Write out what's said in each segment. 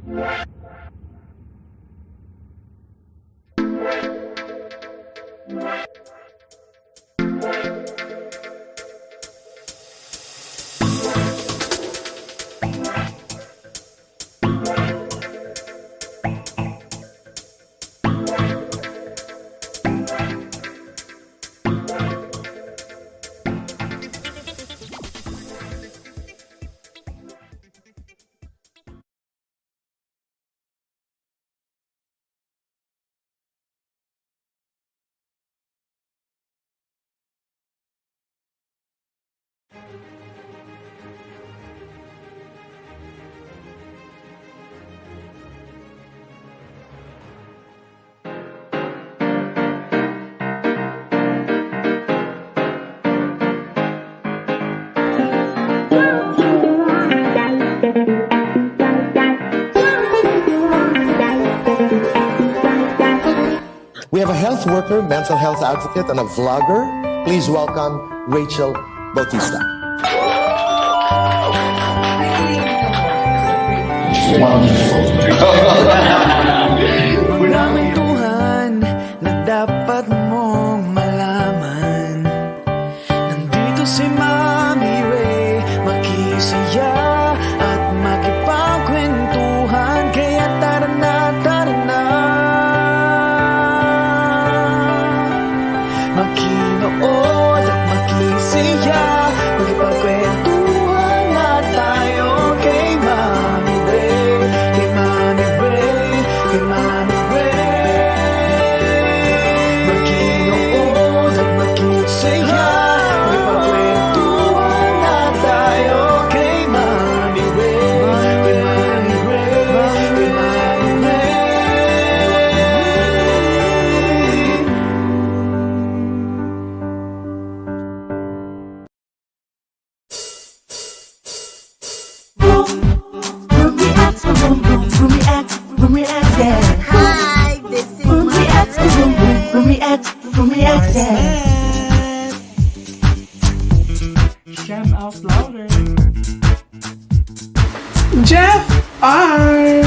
We have a health worker, mental health advocate, and a vlogger. Please welcome Rachel Bautista. Maraming tuhan na dapat mong malaman. Nandito si Mami Ray, makisaya at makipagkwentuhan. Kaya tara na, tara na, makinood at makisaya, makipagkwentuhan na tayo kay Mami Ray, kay Mami Ray, kay Mami Ray. Makinood at makisaya, makipagkwentuhan na tayo kay Mami Ray, kay Mami Ray, kay Mami Ray. Hi, this is Shout out louder. Jeff R.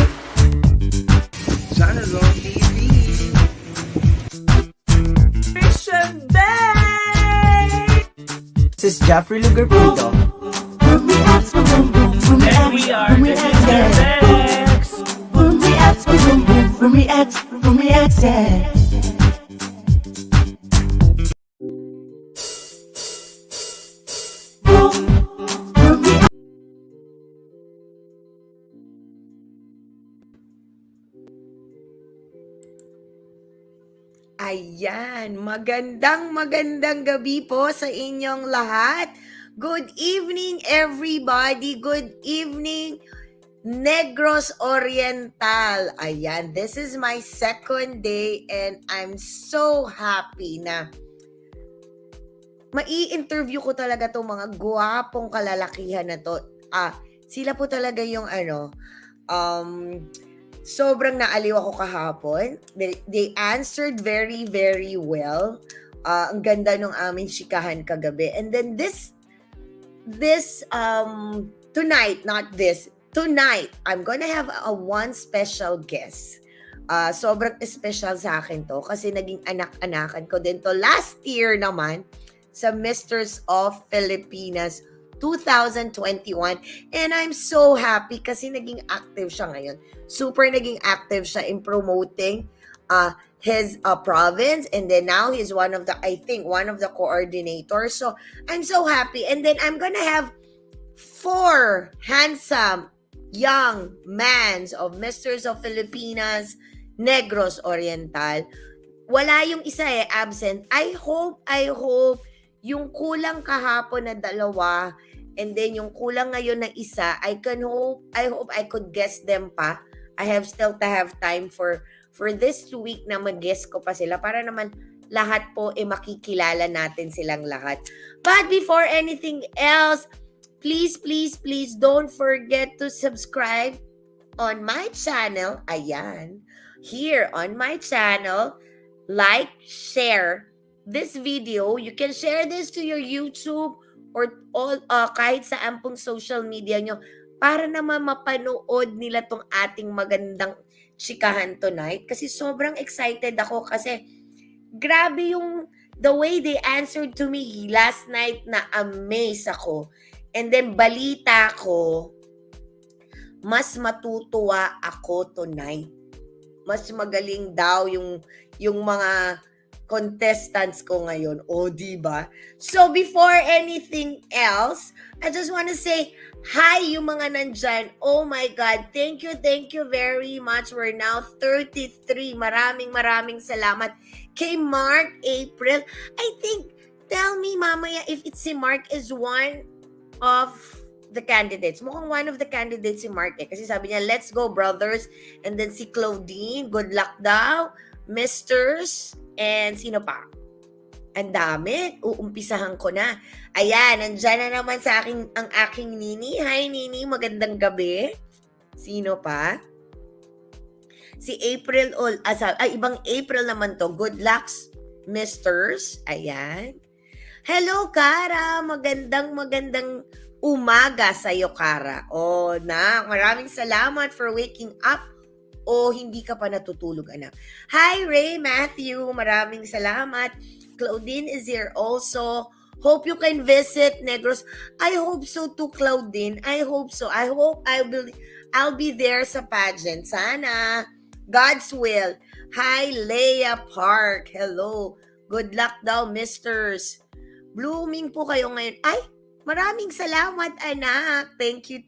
This is Jeffrey Lugar Pinto. And we are the Ayan, magandang gabi po sa inyong lahat. Good evening everybody. Good evening Negros Oriental. Ayan, this is my second day and I'm so happy na mai-interview ko talaga tong mga gwapong kalalakihan na to. Sila po talaga yung sobrang naaliw ako kahapon. They answered very, very well. Ang ganda nung aming chikahan kagabi. And then tonight, I'm gonna have one special guest. Sobrang special sa akin to kasi naging anak-anakan ko din to last year naman sa Misters of Filipinas 2021. And I'm so happy kasi naging active siya ngayon. Super naging active siya in promoting his province, and then now he's one of the coordinators. So I'm so happy. And then I'm gonna have 4 handsome young mans of Misters of Filipinas Negros Oriental. Wala yung isa absent. I hope yung kulang kahapon na 2 and then yung kulang ngayon na isa, I hope I could guess them pa. I still have time for this week na mag-guess ko pa sila para naman lahat po makikilala natin silang lahat. But before anything else, please don't forget to subscribe on my channel. Ayan. Here on my channel, like, share this video. You can share this to your YouTube or all kahit saan pong social media nyo. para naman mapanood nila tong ating magandang chikahan tonight. Kasi sobrang excited ako kasi grabe yung the way they answered to me last night, na amaze ako. And then balita ko, mas matutuwa ako tonight. Mas magaling daw yung mga contestants ko ngayon. O, diba? So, before anything else, I just want to say hi yung mga nandyan. Oh my God. Thank you very much. We're now 33. Maraming salamat. Kay Mark, April. I think, tell me mamaya if it's si Mark is one of the candidates. Mukhang one of the candidates si Mark eh. Kasi sabi niya, let's go brothers. And then si Claudine, good luck daw. Misters, and sino pa? Ang dami. Uumpisahan ko na. Ayan, nandyan na naman sa akin ang aking Nini. Hi Nini, magandang gabi. Sino pa? Si April, ibang April naman to. Good luck, Misters. Ayan. Hello, Kara. Magandang umaga sa'yo, Kara. Maraming salamat for waking up. Hindi ka pa natutulog, anak. Hi, Ray, Matthew. Maraming salamat. Claudine is here also. Hope you can visit Negros. I hope so too, Claudine. I hope so. I hope I'll be there sa pageant. Sana. God's will. Hi, Leia Park. Hello. Good luck daw, misters. Blooming po kayo ngayon. Ay, maraming salamat, anak. Thank you.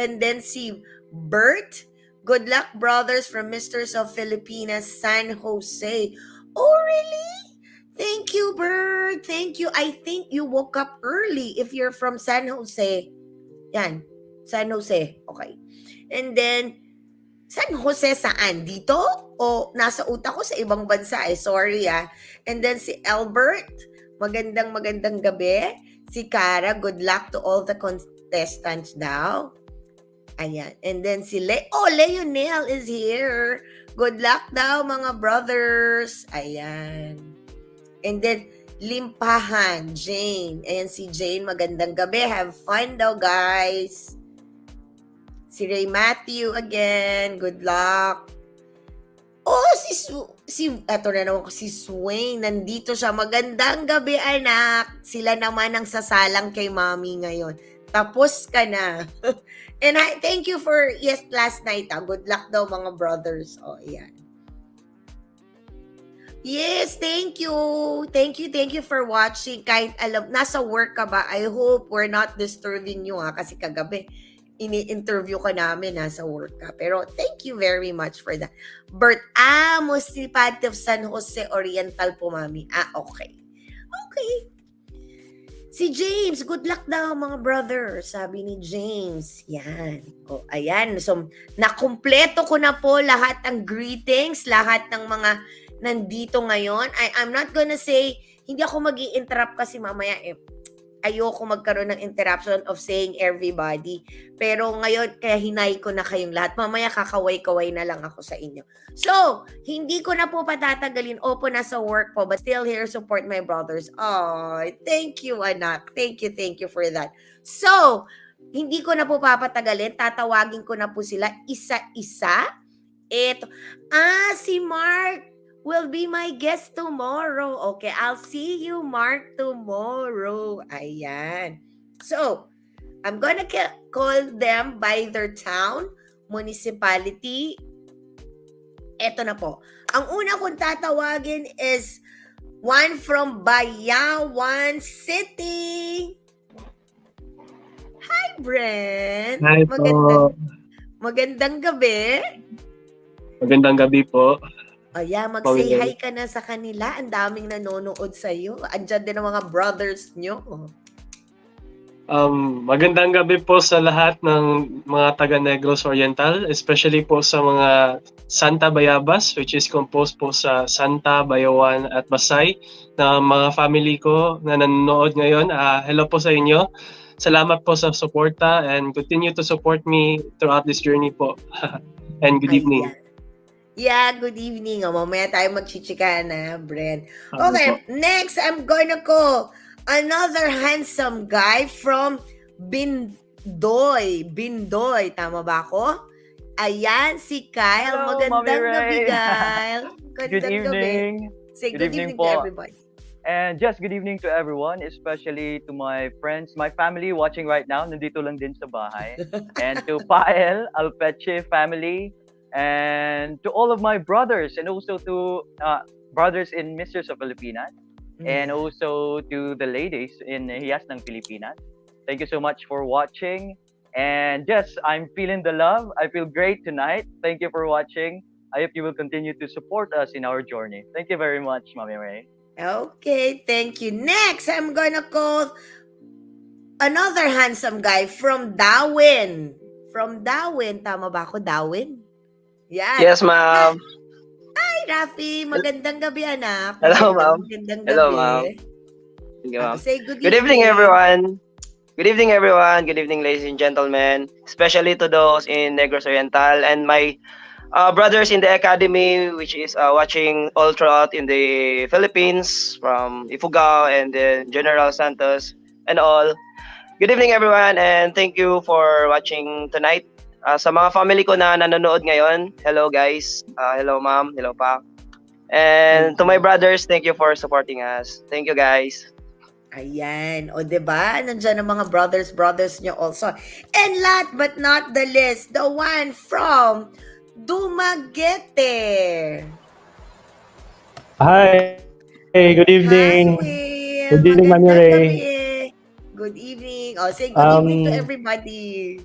And then si Bert. Good luck, brothers, from Misters of Filipinas, San Jose. Oh, really? Thank you, Bert. Thank you. I think you woke up early if you're from San Jose. Yan. San Jose. Okay. And then, San Jose saan? Dito? O nasa utak ko sa ibang bansa eh. Sorry ah. And then si Albert. Magandang gabi. Si Cara. Good luck to all the contestants daw. Ayan. And then si Leonel is here. Good luck daw, mga brothers. Ayan. And then, Limpahan, Jane. Ayan si Jane. Magandang gabi. Have fun daw, guys. Si Ray Matthew again. Good luck. Eto na naman si Swain. Nandito siya. Magandang gabi, anak. Sila naman ang sasalang kay mami ngayon. Tapos ka na. And thank you for, last night. Good luck daw, mga brothers. Ayan. Yes, thank you. Thank you for watching. Kahit nasa work ka ba, I hope we're not disturbing you kasi kagabi, ini-interview ka namin nasa work ka. Pero thank you very much for that. Bert, Municipality of San Jose Oriental po, mami. Okay. Si James, good luck daw mga brother, sabi ni James. Yan. Ayan. So, nakumpleto ko na po lahat ng greetings, lahat ng mga nandito ngayon. I'm not gonna say, hindi ako mag-i-interrupt kasi mamaya ayoko magkaroon ng interruption of saying everybody. Pero ngayon, kaya hinay ko na kayong lahat. Mamaya kakaway-kaway na lang ako sa inyo. So, hindi ko na po patatagalin. Opo, nasa work po, but still here support my brothers. Thank you, anak. Thank you for that. So, hindi ko na po papatagalin. Tatawagin ko na po sila isa-isa. Ito. Si Mark will be my guest tomorrow. Okay, I'll see you, Mark, tomorrow. Ayan. So, I'm gonna call them by their town, municipality. Eto na po. Ang una kong tatawagin is one from Bayawan City. Hi, Brent. Hi po. Magandang gabi. Magandang gabi po. Mag-say hi ka na sa kanila. Ang daming nanonood sa'yo. Andyan din ang mga brothers nyo. Magandang gabi po sa lahat ng mga taga Negros Oriental, especially po sa mga Santa Bayabas, which is composed po sa Santa, Bayawan at Basay, na mga family ko na nanonood ngayon. Hello po sa inyo. Salamat po sa suporta and continue to support me throughout this journey po. And good evening. Yeah, good evening. Mamaya tayo magchichika na, Brent. Okay, next, I'm gonna call another handsome guy from Bindoy. Tama ba ako? Ayan, si Kyle. Hello, Mommy Magandang gabi, Ray. Kyle. Good Magandang gabi. evening. Say Good good evening evening to po. everybody. And just good evening to everyone, especially to my friends, my family watching right now. Nandito lang din sa bahay. And to Pael, Alpeche family, and to all of my brothers, and also to brothers in Misters of Filipinas, and also to the ladies in Hiyas ng Pilipinas. Thank you so much for watching. And yes, I'm feeling the love. I feel great tonight. Thank you for watching. I hope you will continue to support us in our journey. Thank you very much, Mami Ray. Okay, thank you. Next, I'm gonna call another handsome guy from Darwin. From Darwin. Tama ba ako, Darwin? Yan. Yes, ma'am. Hi, Rafi. Magandang gabi, anak. Hello, ma'am. Magandang Hello, gabi. ma'am. Thank you, ma'am. Say good Good evening, everyone. Good evening, everyone. Good evening, ladies and gentlemen. Especially to those in Negros Oriental and my brothers in the academy, which is watching all throughout in the Philippines, from Ifugao and General Santos and all. Good evening, everyone, and thank you for watching tonight. Sa mga family ko na nanonood ngayon, hello guys, hello ma'am, hello pa. And to my brothers, thank you for supporting us. Thank you guys. Ayan. O, diba? Nandiyan ang mga brothers nyo also. And last but not the least, the one from Dumaguete. Hi. Hey, good evening. Hi, Will. Good evening, Mami Magandang Ray. gabi. Good evening. Oh, say good evening to everybody.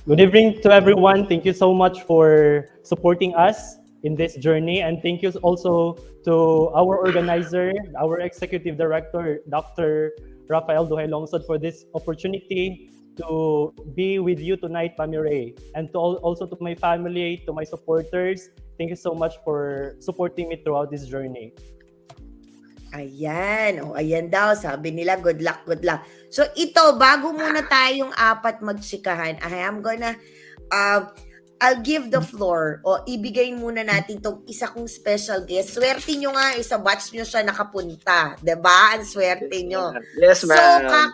Good evening to everyone. Thank you so much for supporting us in this journey. And thank you also to our organizer, our executive director, Dr. Rafael Duhay Longsod, for this opportunity to be with you tonight, Mami Ray. And also to my family, to my supporters, thank you so much for supporting me throughout this journey. Ayan. O, ayan daw. Sabi nila, good luck, good luck. So, ito, bago muna tayong apat magsikahan, I'll give the floor. O, ibigay muna natin tong isa kong special guest. Swerte nyo nga, isa batch nyo siya nakapunta. Diba? Ang swerte nyo. Yes, ma'am.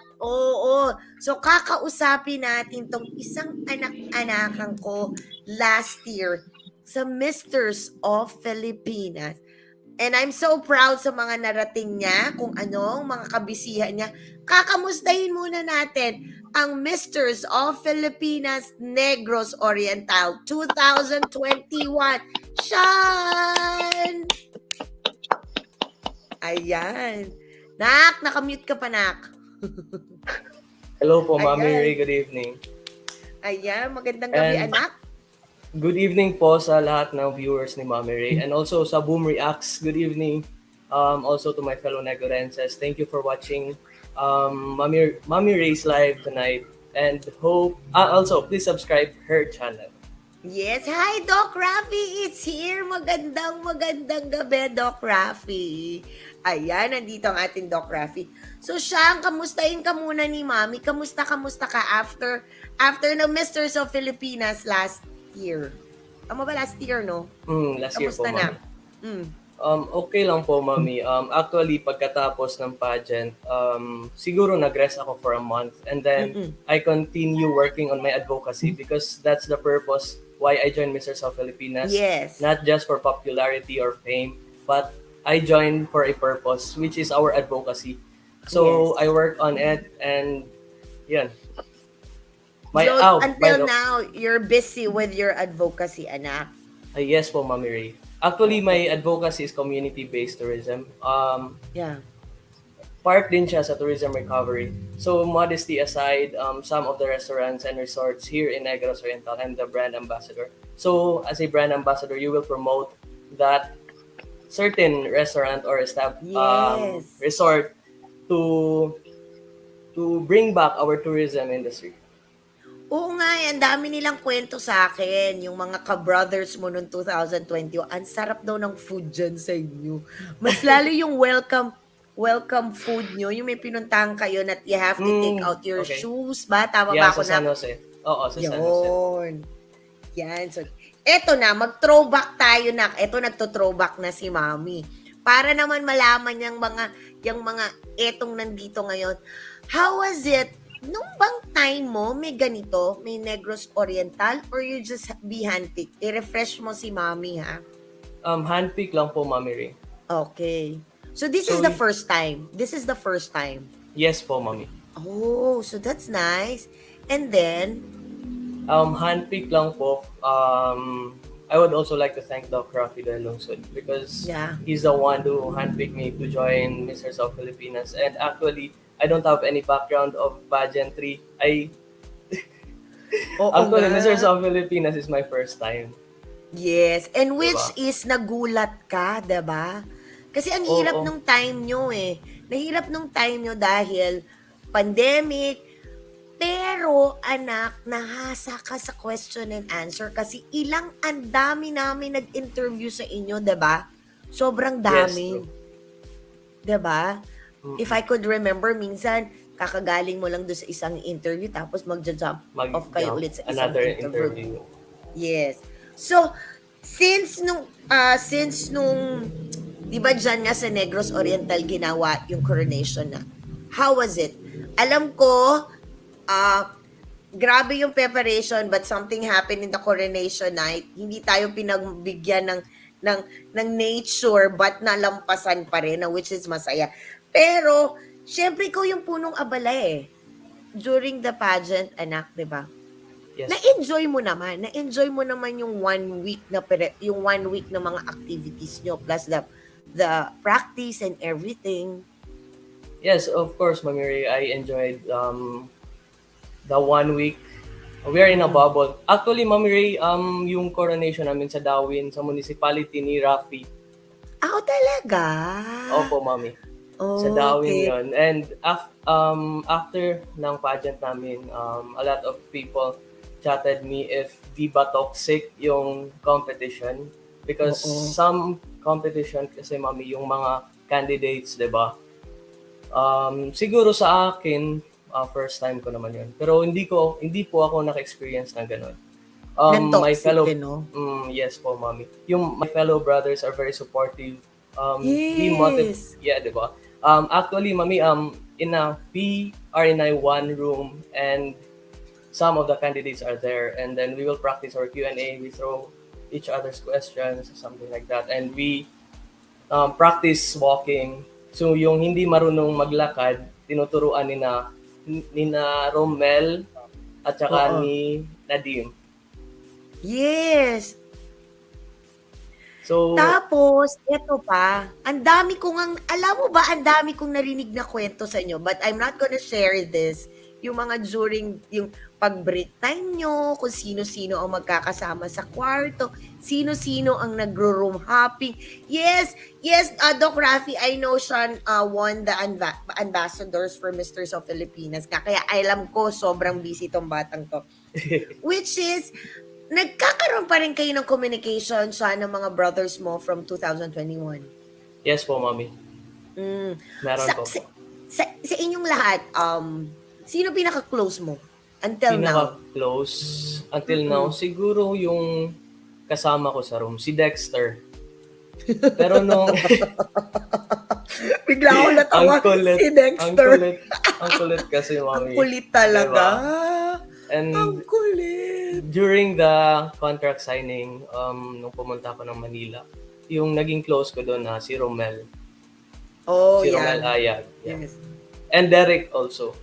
So, kakausapin natin tong isang anak-anakan ko last year sa Misters of Filipinas. And I'm so proud sa mga narating niya, kung anong mga kabisihan niya. Kakamustahin muna natin ang Misters of Filipinas Negros Oriental 2021. Sean! Ayan. Nak, nakamute ka pa, Nak. Hello po, Mami Ayan. Ray. Good evening. Ayan, magandang gabi, And- anak. Good evening po sa lahat ng viewers ni Mami Ray. And also sa Boom Reacts, good evening. Also to my fellow Negorenses. Thank you for watching Mami Ray's live tonight. And hope, also please subscribe her channel. Yes, hi Doc Rafi, it's here. Magandang gabi, Doc Rafi. Ayan, nandito ang ating Doc Rafi. So Siang, kamustahin ka muna ni Mami. Kamusta ka after ng Misters of Filipinas last year? Tama ba last year, no? Last year po, Kamusta na? Mami. Okay lang po, Mami. Actually, pagkatapos ng pageant, siguro nag-rest ako for a month. And then, I continue working on my advocacy because that's the purpose why I joined Misters of Filipinas. Yes. Not just for popularity or fame, but I joined for a purpose, which is our advocacy. So, Yes. I work on it and, yan. Until now, you're busy with your advocacy, anak. Yes po, Mami Ray. Actually, my advocacy is community-based tourism. Yeah. Part din siya sa tourism recovery. So, modesty aside, some of the restaurants and resorts here in Negros Oriental, I'm the brand ambassador. So, as a brand ambassador, you will promote that certain restaurant or Yes. resort to bring back our tourism industry. Oo nga, ang dami nilang kwento sa akin, yung mga ka-brothers mo noong 2020. Ang sarap daw ng food dyan sa inyo. Mas lalo yung welcome food nyo, yung may pinuntahan kayo na you have to take out your okay. shoes ba? Tama ba Yeah, ako sa San Jose. Oo, sa San Jose. Yun. Yan. So, eto na, mag-throwback tayo na. Eto, nagto-throwback na si Mami. Para naman malaman yung mga etong nandito ngayon. How was it Nung bang time mo, may ganito, may Negros Oriental, or you just be handpicked? I-refresh mo si Mami, ha? Handpick lang po, Mami Ray. Okay. So this is So, the first time. This is the first time. yes po, Mami. Oh, so that's nice. And then, Handpick lang po. I would also like to thank Doc Rafi Lungsod because Yeah. he's the one who handpicked me to join Mr. South Filipinas. And actually, I don't have any background of pageantry. oo Actually, nga. Mr. South Filipinas is my first time. Yes, and which Diba? is nagulat ka, 'di ba? Kasi ang Oo. hirap nung time nyo eh. Nahirap nung time nyo dahil pandemic. Pero anak, nahasa ka sa question and answer kasi ang dami namin nag-interview sa inyo, 'di ba? Sobrang Yes, dami. true. 'Di ba? Mm-mm. If I could remember, minsan kakagaling mo lang doon sa isang interview tapos magja-jump off kayo ulit sa isang Another interview. interview. Yes. So, since nung 'di ba diyan nga sa Negros Oriental ginawa yung coronation na. How was it? Alam ko grabe yung preparation but something happened in the coronation night. Hindi tayo pinagbigyan ng nature but nalampasan pa rin, which is masaya. Pero syempre ikaw yung punong abala eh during the pageant, anak, 'di ba? Yes. Na-enjoy mo naman yung 1 week na mga activities nyo plus the practice and everything. Yes, of course, Mami Ray. I enjoyed the 1 week. We are in a bubble. Actually, Mami Ray, yung coronation namin sa Dawin, sa municipality ni Rafi. Talaga? Opo, Mami. Sa Dawin yon. And after ng pageant namin, a lot of people chatted me if di ba toxic yung competition. Because some competition kasi, Mami, yung mga candidates, di ba? Siguro sa akin, first time ko naman yun. Pero hindi po ako naka-experience ng ganun. Ng My toxic fellow, din, no? yes po, Mami. My fellow brothers are very supportive. Yes. Yeah, di ba? Actually, Mami, we are in a one room and some of the candidates are there, and then we will practice our Q&A. We throw each other's questions, something like that, and we practice walking. So yung hindi marunong maglakad, tinuturuan ni na Romel at saka ni Nadim. Yes. So Tapos, eto pa, alam mo ba, ang dami kong narinig na kwento sa inyo, but I'm not gonna share this. Yung mga during, yung pag-break time nyo, kung sino-sino ang magkakasama sa kwarto, sino-sino ang nagro-room hopping. Yes, Doc Rafi, I know Sean won the ambassadors for Misters of Filipinas. Kaya alam ko, sobrang busy tong batang to. Which is, nagkakaroon pa rin kayo ng communication sa ng mga brothers mo from 2021. yes po, Mami. Meron po. Sa inyong lahat, sino pinaka-close mo until now? Pinaka-close until now, siguro yung kasama ko sa room, si Dexter. Pero nung Bigla ako natawa si Dexter. Ang kulit kasi, Mami. Ang kulit talaga. And Ang kulit. during the contract signing, nung pumunta ako ng Manila, yung naging close ko doon si Romel. Oh, Si yeah. Romel Ayag. Yeah. Yes. And Derek also.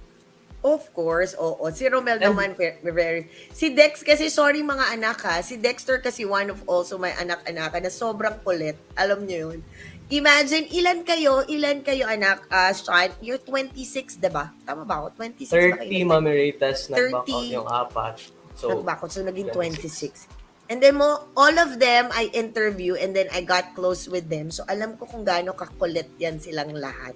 Of course, oo. Si Romel naman, very... Si Dex kasi, sorry mga anak ha, si Dexter kasi one of also my anak-anak na sobrang kulit. Alam niyo yun. Imagine, ilan kayo anak? Sean, you're 26, diba? Tama ba ako? 26 ba 30 kayo? Mami Reyes, 30. nag-back out yung apat. So, Nagbakot, so naging 26. And then all of them I interview and then I got close with them. So alam ko kung gaano kakulit yan silang lahat.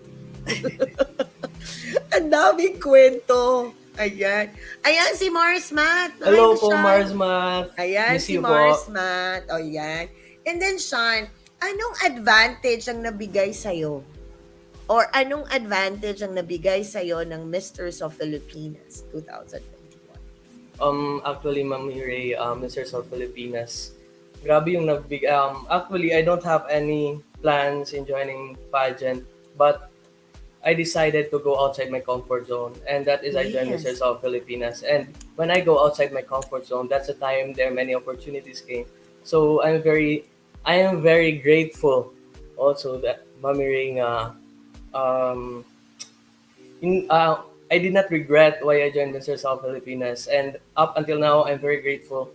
Ang daming kwento. Ayan. Ayan si Mars Matt. hello Hi, po, Sean. Mars Matt. Ayan Miss si you Mars po. Matt. O yan. And then Sean, anong advantage ang nabigay sa'yo? Or anong advantage ang nabigay sa'yo ng Misters of Filipinas 2021? Actually, Mami Ray, Mr. South Filipinas, grabe yung actually, I don't have any plans in joining pageant, but I decided to go outside my comfort zone, and that is I joined Yes. Mr. South Filipinas. And when I go outside my comfort zone, that's the time there many opportunities came. So I am very grateful also that Mami Ring, um, I did not regret why I joined Mr. South Filipinas, and up until now, I'm very grateful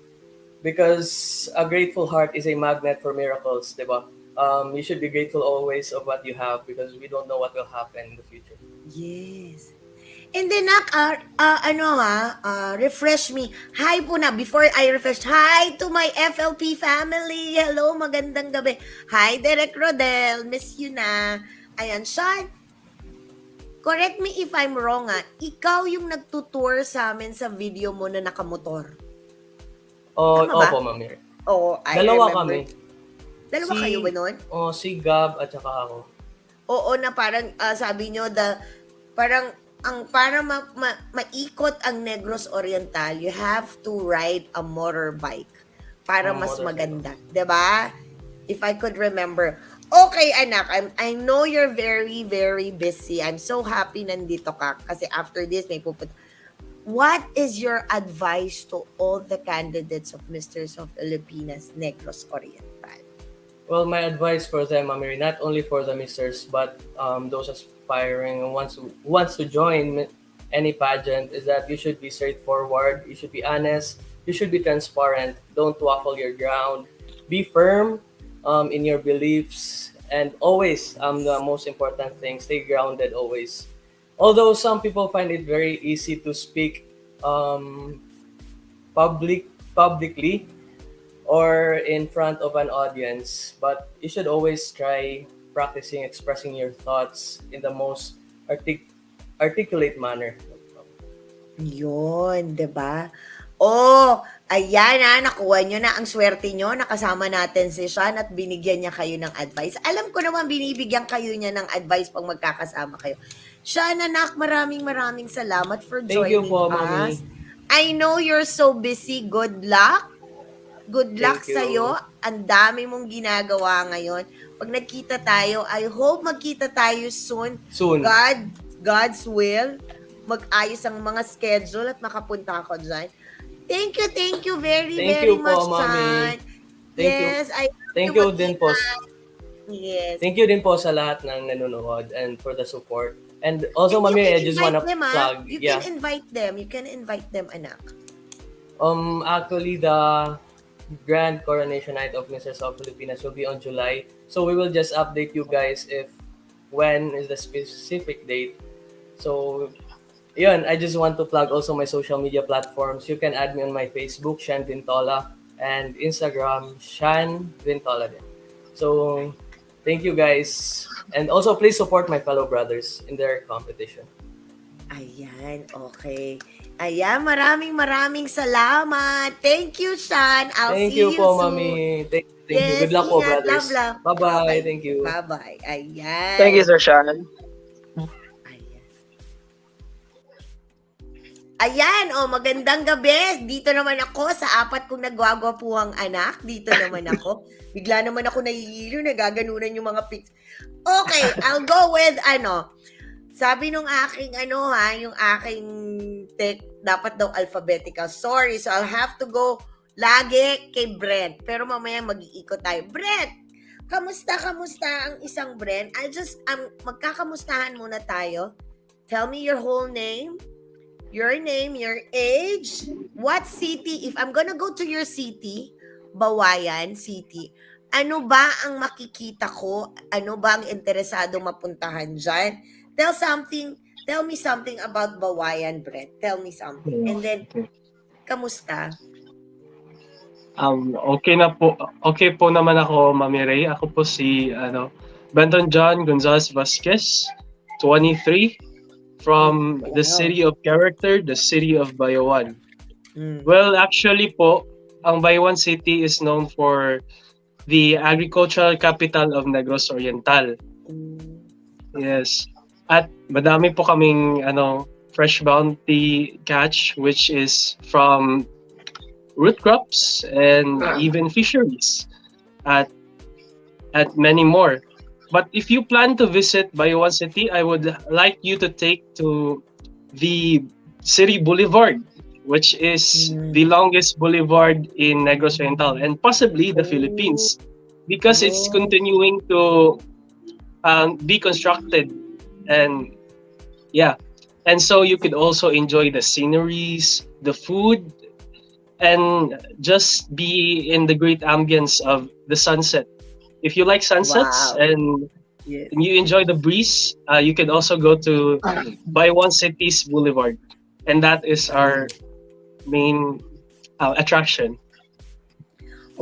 because a grateful heart is a magnet for miracles, diba? You should be grateful always of what you have because we don't know what will happen in the future. Yes. And then, refresh me. Hi po na, before I refresh, hi to my FLP family. Hello, magandang gabi. Hi, Derek Rodel. Miss you na. Ayan, Sean, correct me if I'm wrong, ikaw yung nagtutour sa amin sa video mo na nakamotor. Tama ba? Opo, Mami Ring. Oo, I Dalawa remember. kami. Dalawa kayo ba nun? Si Gab at saka ako. Oo, na parang sabi nyo, parang para maikot ang Negros Oriental, you have to ride a motorbike para mas Motorcycle. maganda. 'Di ba? If I could remember. Okay, anak, I know you're very, very busy. I'm so happy nandito ka kasi after this may pupunta. What is your advice to all the candidates of Misters of Filipinas Negros Oriental? Well, my advice for them, Mami Ring, not only for the misters, but those aspiring and wants to join any pageant, is that you should be straightforward, you should be honest, you should be transparent. Don't waffle your ground. Be firm in your beliefs, and always, the most important thing, stay grounded always. Although some people find it very easy to speak publicly or in front of an audience, but you should always try practicing expressing your thoughts in the most articulate manner. Yun, 'di ba? Oh, ayan nakuha nyo na ang swerte nyo. Nakasama natin si Sean at binigyan niya kayo ng advice. Alam ko naman binibigyan kayo niya ng advice pag magkakasama kayo. Sean, anak, maraming salamat for Thank joining you po, us. Mami. I know you're so busy. Good luck. Good luck Thank you. sa'yo. Ang dami mong ginagawa ngayon. Pag nagkita tayo, I hope magkita tayo soon. Soon. God's will. Mag-ayos ang mga schedule at makapunta ako dyan. Thank you very, Thank very you po, much, Mami. Sean. Thank you. Yes, I hope Thank to you din po. Yes. Thank you din po sa lahat ng nanonood and for the support. And also, And you Mami, can I just wanna invite them, plug. You Yeah. can invite them. You can invite them, anak. Actually, the Grand Coronation Night of Mr. South Filipinas will be on July. So we will just update you guys if when is the specific date. So, yun, I just want to plug also my social media platforms. You can add me on my Facebook, Shan Vintola, and Instagram, Shan Vintola din. So, thank you guys. And also, please support my fellow brothers in their competition. Ayan, okay. Ayan, maraming salamat. Thank you, Sean. I'll Thank see you you po, soon. Mami. Thank you. Yes, Good luck po, ingat. brothers. Love. Bye-bye. Thank you. Bye-bye. Ayan. Thank you, Sir Sean. Ayan, magandang gabi. Dito naman ako sa apat kong nagwagwapuhang anak. Dito naman ako. Bigla naman ako nahihilo, nagaganunan yung mga pics. Okay, I'll go with sabi nung aking yung aking tech, dapat daw alphabetical. Sorry, so I'll have to go lagi kay Brent. Pero mamaya mag-iikot tayo. Brent, kamusta ang isang Brent? Magkakamustahan muna tayo. Tell me your whole name, your age, what city. If I'm gonna go to your city, Bawayan City, ano ba ang makikita ko? Ano ba ang interesado mapuntahan dyan? Tell me something about Bawayan, Brett. Tell me something. And then, kamusta? Okay po naman ako, Mami Ray. Ako po si Benton John Gonzalez Vasquez, 23, from the city of character, the city of Bayawan. Well, actually po, ang Bayawan City is known for the agricultural capital of Negros Oriental. Yes. At madami po kaming fresh bounty catch, which is from root crops and even fisheries at many more. But if you plan to visit Bayoan City, I would like you to take to the City Boulevard, which is the longest boulevard in Negros Oriental and possibly the Philippines, because it's continuing to be constructed. And yeah, and so you could also enjoy the sceneries, the food, and just be in the great ambience of the sunset. If you like sunsets Wow. and Yes. you enjoy the breeze, you can also go to Bayoan City's Boulevard, and that is our main attraction.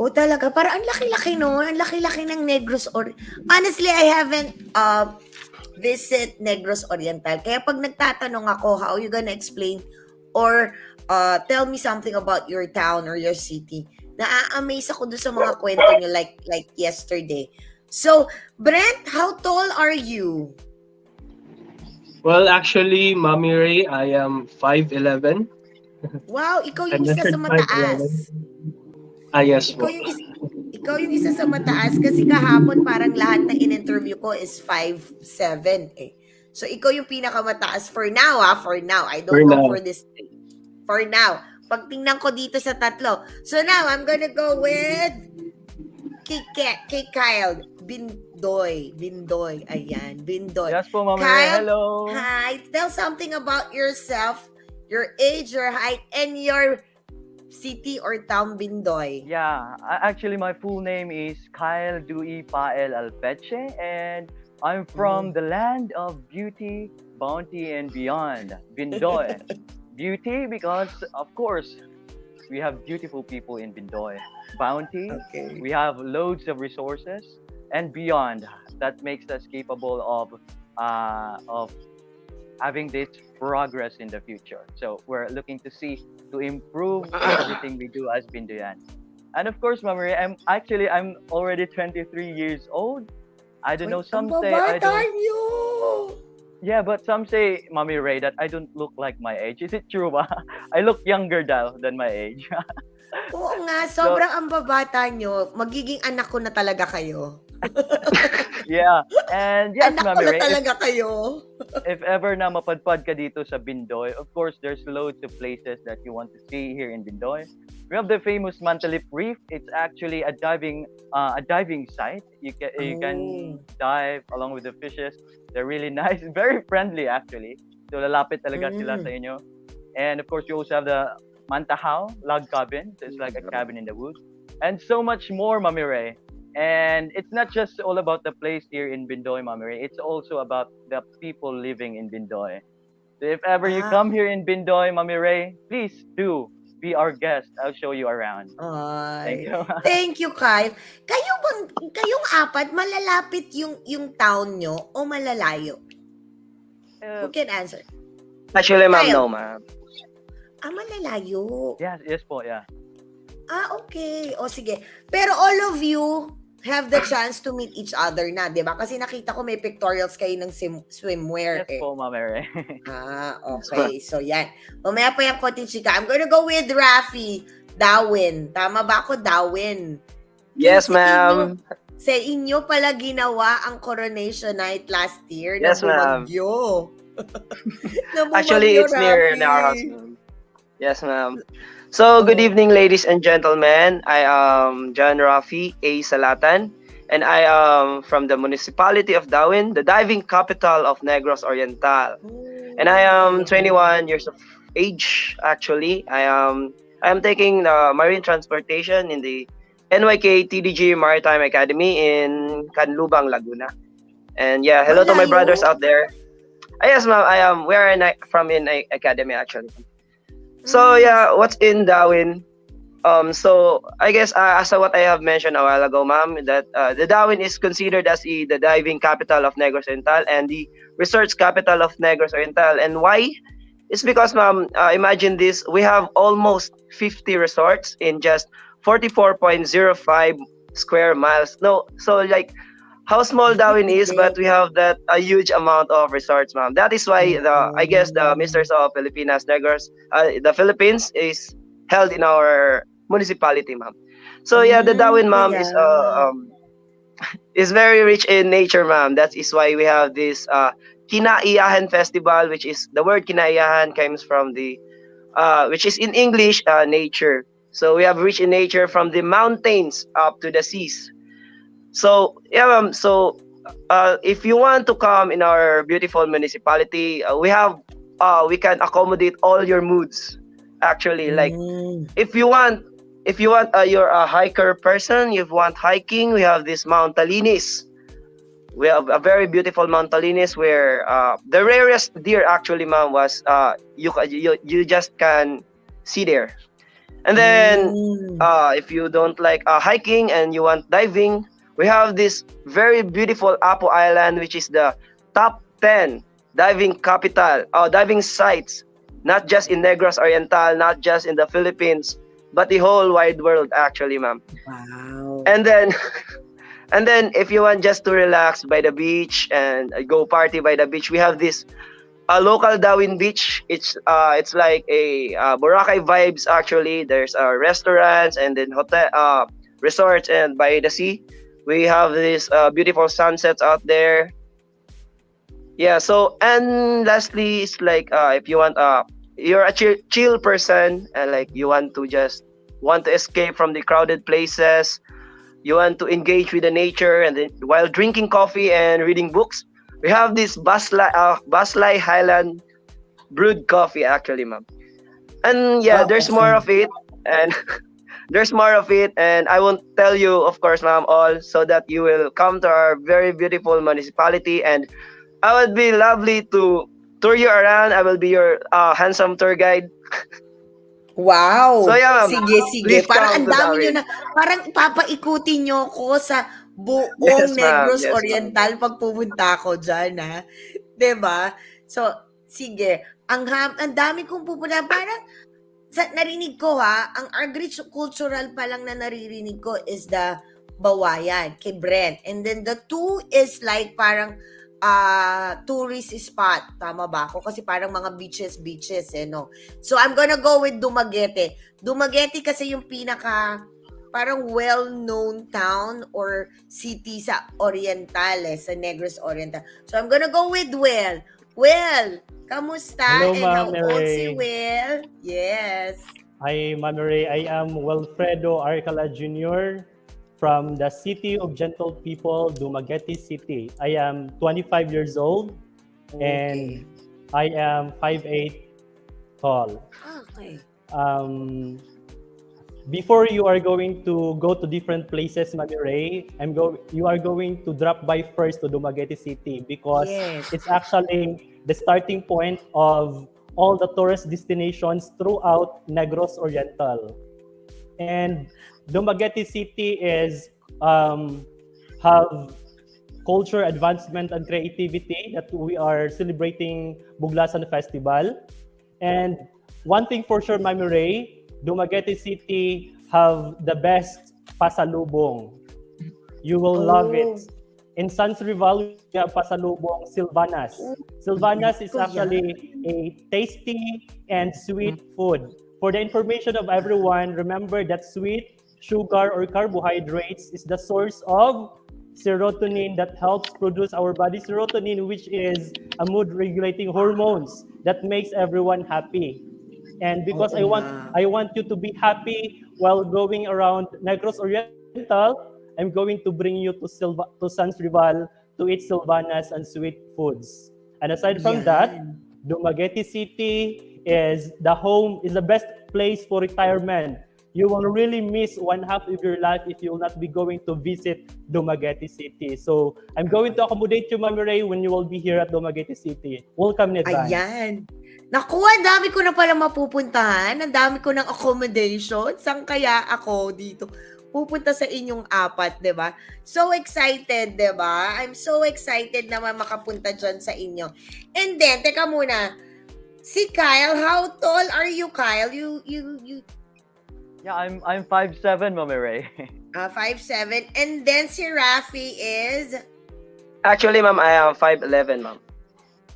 Oh, talaga. Parang ang laki-laki, no? Ang laki-laki ng Negros Honestly, I haven't visit Negros Oriental. Kaya pag nagtatanong ako, how you gonna explain or tell me something about your town or your city, na-amaze ako doon sa mga kwento nyo like yesterday. So, Brent, how tall are you? Well, actually, Mami Ray, I am 5'11". Wow, ikaw I yung isa measured sa mataas. 5'11". Yes Ikaw po. ikaw yung isa sa mataas kasi kahapon parang lahat ng in-interview ko is 5'7" eh. So ikaw yung pinakamataas for now for now. I don't For know now. for this for now. Pag tingnan ko dito sa tatlo. So now I'm gonna go with kay Kyle. Bindoy. Ayan, Bindoy. Yes po, Mami Ray. Kyle, Hello. hi. Tell something about yourself, your age, your height, and your city or town, Bindoy. Yeah, actually my full name is Kyle Dui Pael Alpeche, and I'm from the land of beauty, bounty, and beyond, Bindoy. Beauty because, of course, we have beautiful people in Bindoy. Bounty, Okay. we have loads of resources, and beyond. That makes us capable of having this progress in the future. So we're looking to improve everything we do as Bindoyan. And of course, Mama Ray, I'm already 23 years old. I don't know, some say I Ang don't. nyo! Yeah, but some say, Mami Ray, that I don't look like my age. Is it true ba? I look younger than my age. Oo nga, sobrang ang babata nyo. Magiging anak ko na talaga kayo. Yeah. And yes, Anak ko Mami na Ray, talaga kayo. if ever na mapadpad ka dito sa Bindoy, of course, there's loads of places that you want to see here in Bindoy. We have the famous Mantalip Reef. It's actually a diving site. You can dive along with the fishes. They're really nice, very friendly actually. So lalapit talaga sila sa inyo. And of course, you also have the Mantahao log cabin. So it's like a cabin in the woods, and so much more, Mami Ray. And it's not just all about the place here in Bindoy, Mami Ray. It's also about the people living in Bindoy. So if ever you come here in Bindoy, Mami Ray, please do be our guest. I'll show you around. Thank Ay. you. Thank you, Kyle. Kayong apat, malalapit yung town nyo o malalayo? Who can answer? Actually, ma'am, Kyle. no, ma'am. Malalayo. Yes po, yeah. Okay. O sige. Pero all of you have the chance to meet each other na, di ba? Kasi nakita ko may pictorials kayo ng swimwear Yes po, Mami Ray. Okay. So, yan. Mamaya pa yung konting chika. I'm gonna go with Rafi. Dawin. Tama ba ako? Dawin. Yes, ma'am. Sa inyo pala ginawa ang coronation night last year. Yes, ma'am. Bumagyo. Actually, it's near our house, ma'am. Yes, ma'am. So, good evening, ladies and gentlemen. I am John Rafi A. Salatan, and I am from the municipality of Dawin, the diving capital of Negros Oriental. And I am 21 years of age, actually. I am taking the marine transportation in the NYK TDG Maritime Academy in Canlubang, Laguna. And yeah, hello to my brothers out there. Yes, ma'am. We are from academy, actually. So yeah, what's in Darwin? So I guess as what I have mentioned a while ago, ma'am, that the Darwin is considered as the diving capital of Negros Oriental and the research capital of Negros Oriental. And why? It's because, ma'am, imagine this: we have almost 50 resorts in just 44.05 square miles. No, so like how small Darwin is, but we have that a huge amount of resorts, ma'am. That is why I guess the Misters of Filipinas Negros, the Philippines is held in our municipality, ma'am. So yeah, the Darwin, ma'am, is is very rich in nature, ma'am. That is why we have this Kinaiyahan Festival, which is the word Kinaiyahan comes from the which is in English nature. So we have rich in nature from the mountains up to the seas. So yeah, ma'am. So if you want to come in our beautiful municipality, we can accommodate all your moods. Actually, like Mm. if you want you're a hiker person, you want hiking, we have this Mount Talinis. We have a very beautiful Mount Talinis where the rarest deer actually, ma'am, was you just can see there. And then Mm. if you don't like hiking and you want diving, we have this very beautiful Apo Island, which is the top 10 diving sites, not just in Negros Oriental, not just in the Philippines, but the whole wide world actually, ma'am. Wow. And then and then if you want just to relax by the beach and go party by the beach, we have this local Darwin Beach. It's like a Boracay vibes actually. There's restaurants and then hotel resorts and by the sea. We have this beautiful sunsets out there. Yeah. So and lastly, it's like if you want you're a chill person and like you want to escape from the crowded places. You want to engage with the nature and then while drinking coffee and reading books. We have this Baslay Highland brewed coffee actually, ma'am. And yeah, Wow, there's more awesome. of it and there's more of it and I won't tell you of course, ma'am, all so that you will come to our very beautiful municipality and I would be lovely to tour you around. I will be your handsome tour guide. So Wow! yeah, ma'am, Sige, sige. please Parang come ang to dami niyo Dawit. na, parang ipapaikutin niyo ko sa buong Yes, ma'am. Negros Yes, ma'am. Oriental pag pupunta ako diyan, ha. 'Di ba? So, sige. Ang dami kong pupuntahan. Parang narinig ko, ha, ang agricultural pa lang na naririnig ko is the Bawayan kay Brent. And then the two is like parang tourist spot. Tama ba ako? Kasi parang mga beaches, no? So, I'm gonna go with Dumaguete. Dumaguete kasi yung pinaka parang well-known town or city sa Oriental, sa Negros Oriental. So, I'm gonna go with Will. Will, kamusta? Hello, And how Ma'am old si Ray. Will? Yes. Hi, Ma'am Ray. I am Wilfredo Arcala Jr. from the City of Gentle People, Dumaguete City. I am 25 years old and I am 5'8" tall. Okay. Before you are going to go to different places, Mami Ray, you are going to drop by first to Dumaguete City because Yes. it's actually the starting point of all the tourist destinations throughout Negros Oriental. And Dumaguete City is have culture advancement and creativity that we are celebrating Buglasan Festival. And one thing for sure, Mami Ray, Dumaguete City have the best pasalubong. You will love it. In Sans Rival, we have pasalubong Silvanas. Silvanas is actually a tasty and sweet food. For the information of everyone, remember that sweet, sugar, or carbohydrates is the source of serotonin that helps produce our body serotonin, which is a mood-regulating hormones that makes everyone happy. And because I want you to be happy while going around Negros Oriental, I'm going to bring you to Sans Rival to eat Silvanas and sweet foods. And aside from that, Dumaguete City is the best place for retirement. You will really miss one half of your life if you will not be going to visit Dumaguete City. So I'm going to accommodate you, Mami Ray, when you will be here at Dumaguete City. Welcome in advance. Ayan. Naku, ang dami ko na pala mapupuntahan. Ang dami ko ng accommodation. Saan kaya ako dito pupunta sa inyong apat, di ba? So excited, di ba? I'm so excited naman makapunta dyan sa inyo. And then, teka muna. Si Kyle, how tall are you, Kyle? You Yeah, I'm 5'7", Mami Ray. 5'7". And then si Rafi is... Actually, ma'am, I am 5'11", ma'am.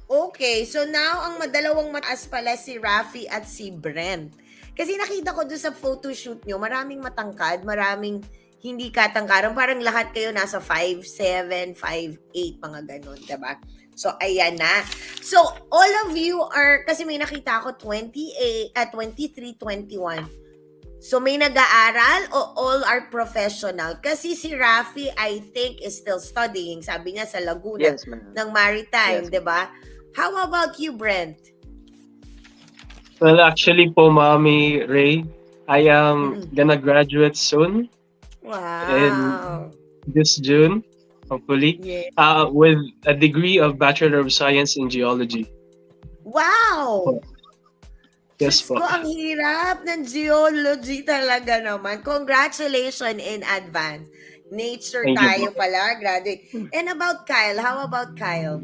Okay, so now ang madalawang mataas pala si Rafi at si Brent. Kasi nakita ko doon sa photoshoot nyo, maraming matangkad, maraming Hindi katangkaran. Parang lahat kayo nasa 5'7", 5'8", mga ganun, diba? So, ayan na. So, all of you are, kasi may nakita ako 28, 23, 21. So, may nag-aaral o all are professional? Kasi si Rafi, I think, is still studying. Sabi niya sa Laguna Yes, ma'am. ng Maritime, Yes. di ba? How about you, Brent? Well, actually po, Mommy Ray, I am gonna graduate soon in Wow. this June, hopefully, Yeah. with a degree of Bachelor of Science in Geology. Wow! Yes Diyos po. ko, ang hirap ng geology talaga naman. Congratulations in advance. Nature Thank you tayo po. pala, graduate. And about Kyle, how about Kyle?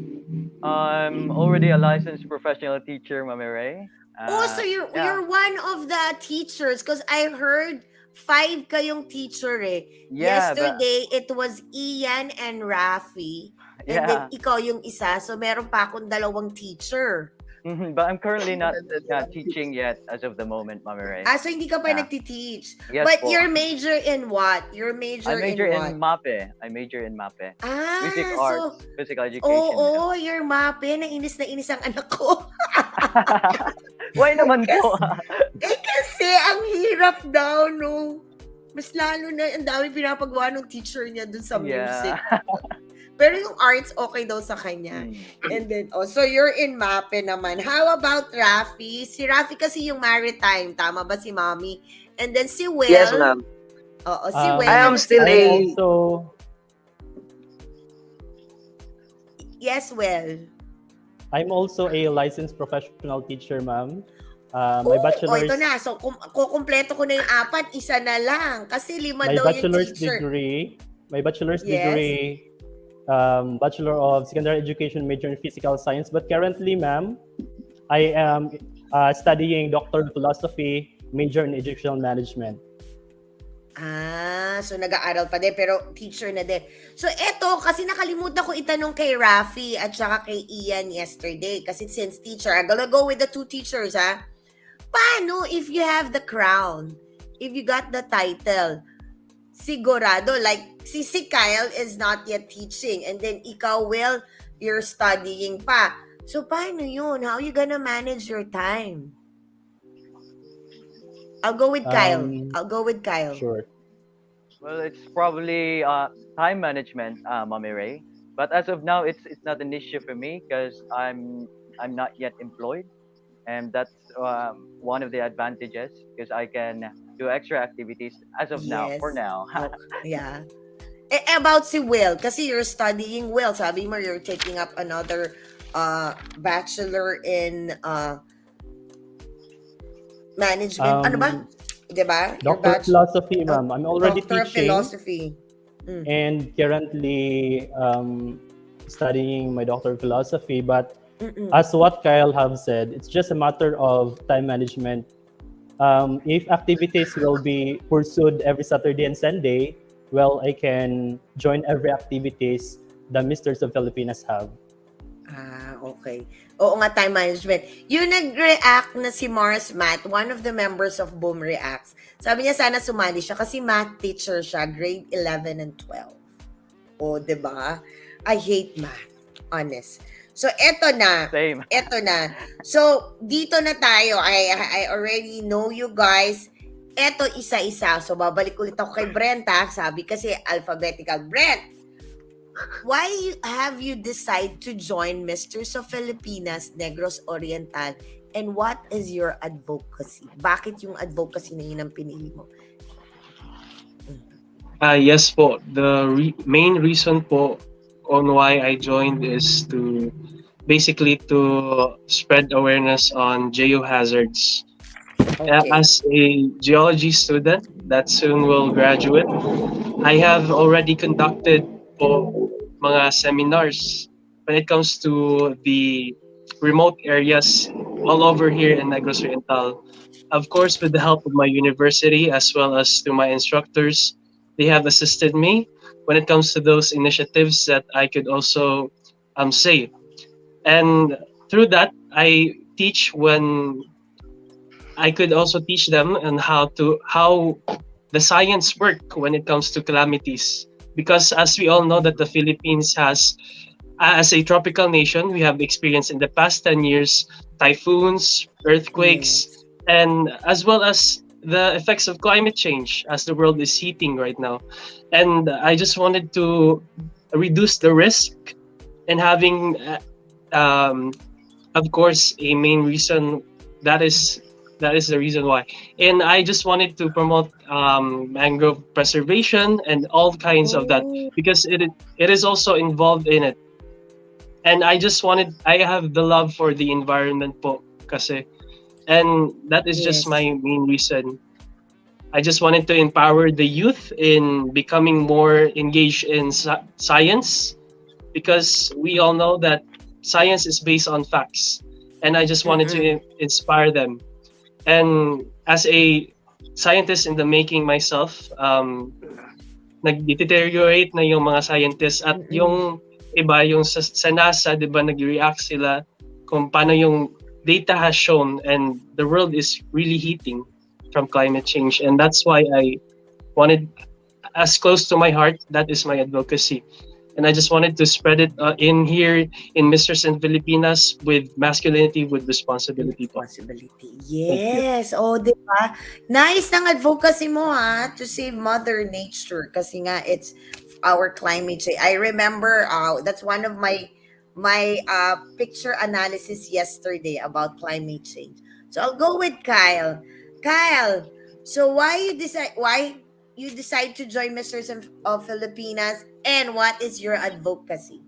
I'm already a licensed professional teacher, Mami Ray. Oh, so you're Yeah. one of the teachers because I heard 5 kayong teacher eh. Yeah, but Yesterday, it was Ian and Rafi. And then yeah. ikaw yung isa. So meron pa akong 2 teacher. But I'm currently not teaching yet as of the moment, Mami Ray. So hindi ka pa Yeah. nagti-teach. Yes But po. your major in what? Your major, I major in what? in MAPE. I major in MAPE. Music So, arts, physical education. oo, your MAPE. Nainis na inis ang anak ko. Why naman po? Kasi ang hirap daw, no? Mas lalo na, ang dami pinapagawa ng teacher niya dun sa music. Pero yung arts, okay daw sa kanya. And then, so you're in MAPE naman. How about Rafi? Si Rafi kasi yung maritime. Tama ba si Mommy? And then si Will. Yes, ma'am. Oo, si Will. I am still I a also Yes, Will. I'm also a licensed professional teacher, ma'am. My bachelor's ito na. So, kukumpleto ko na yung 4, isa na lang. Kasi 5 my daw yung bachelor's teacher. degree, Bachelor of Secondary Education, major in Physical Science. But currently, ma'am, I am studying Doctor of Philosophy, major in Educational Management. So nag-aaral pa din, pero teacher na din. So eto, kasi nakalimutan ko itanong kay Rafi at saka kay Ian yesterday. Kasi since teacher, I'm gonna go with the 2 teachers, ha? Paano if you have the crown? If you got the title? Sigurado, like, si Kyle is not yet teaching, and then ikaw, Will, you're studying pa. So, paano yun? How you gonna manage your time? I'll go with Kyle. Sure. Well, it's probably time management, Mami Ray. But as of now, it's not an issue for me because I'm not yet employed, and that's one of the advantages because I can do extra activities as of now. Yes. For now. Yeah. About si Will, kasi you're studying Will. Sabi mo, you're taking up another bachelor in management. Ano ba? Diba? Your Doctor of Philosophy, ma'am. I'm already Doctor of teaching Philosophy. and currently studying my Doctor of Philosophy. But as what Kyle have said, it's just a matter of time management. If activities will be pursued every Saturday and Sunday, well, I can join every activities the Misters of Filipinas have. Okay. Oo nga, time management. Yung nag-react na si Mars Matt, one of the members of Boom Reacts, sabi niya sana sumali siya kasi math teacher siya, grade 11 and 12. O, diba? I hate math. Honest. So, eto na. Same. Eto na. So, dito na tayo. I already know you guys. Eto, isa-isa. So, babalik ulit ako kay Brent, ha? Sabi kasi alphabetical. Brent, why have you decided to join Misters of Filipinas Negros Oriental? And what is your advocacy? Bakit yung advocacy na yun ang pinili mo? Yes po. The main reason po on why I joined is to basically to spread awareness on geohazards. Okay. As a geology student that soon will graduate, I have already conducted po mga seminars when it comes to the remote areas all over here in Negros Oriental. Of course, with the help of my university as well as to my instructors, they have assisted me when it comes to those initiatives that I could also say. And through that, I teach when I could also teach them on how the science work when it comes to calamities. Because as we all know that the Philippines has, as a tropical nation, we have experienced in the past 10 years typhoons, earthquakes, Yes. and as well as the effects of climate change as the world is heating right now. And I just wanted to reduce the risk and having, of course, a main reason that is the reason why. And I just wanted to promote mangrove preservation and all kinds of that Oh, because it is also involved in it. And I have the love for the environment po kasi, and that is just yes. my main reason. I just wanted to empower the youth in becoming more engaged in science because we all know that science is based on facts, and I just wanted to Mm-mm. inspire them. And as a scientist in the making myself, nag-deteriorate na yung mga scientists at Mm-mm. yung iba, yung sa NASA, di ba, nag-react sila kung paano yung data has shown and the world is really heating from climate change. And that's why I wanted, as close to my heart, that is my advocacy. And I just wanted to spread it in here in Misters and Filipinas with masculinity with responsibility po. Responsibility. Thank you. Yes. Oh, di ba? Nice ng advocacy mo ha to save Mother Nature kasi nga it's our climate change. I remember that's one of my picture analysis yesterday about climate change. So I'll go with Kyle. Kyle, so why you decide to join Misters of Filipinas and what is your advocacy?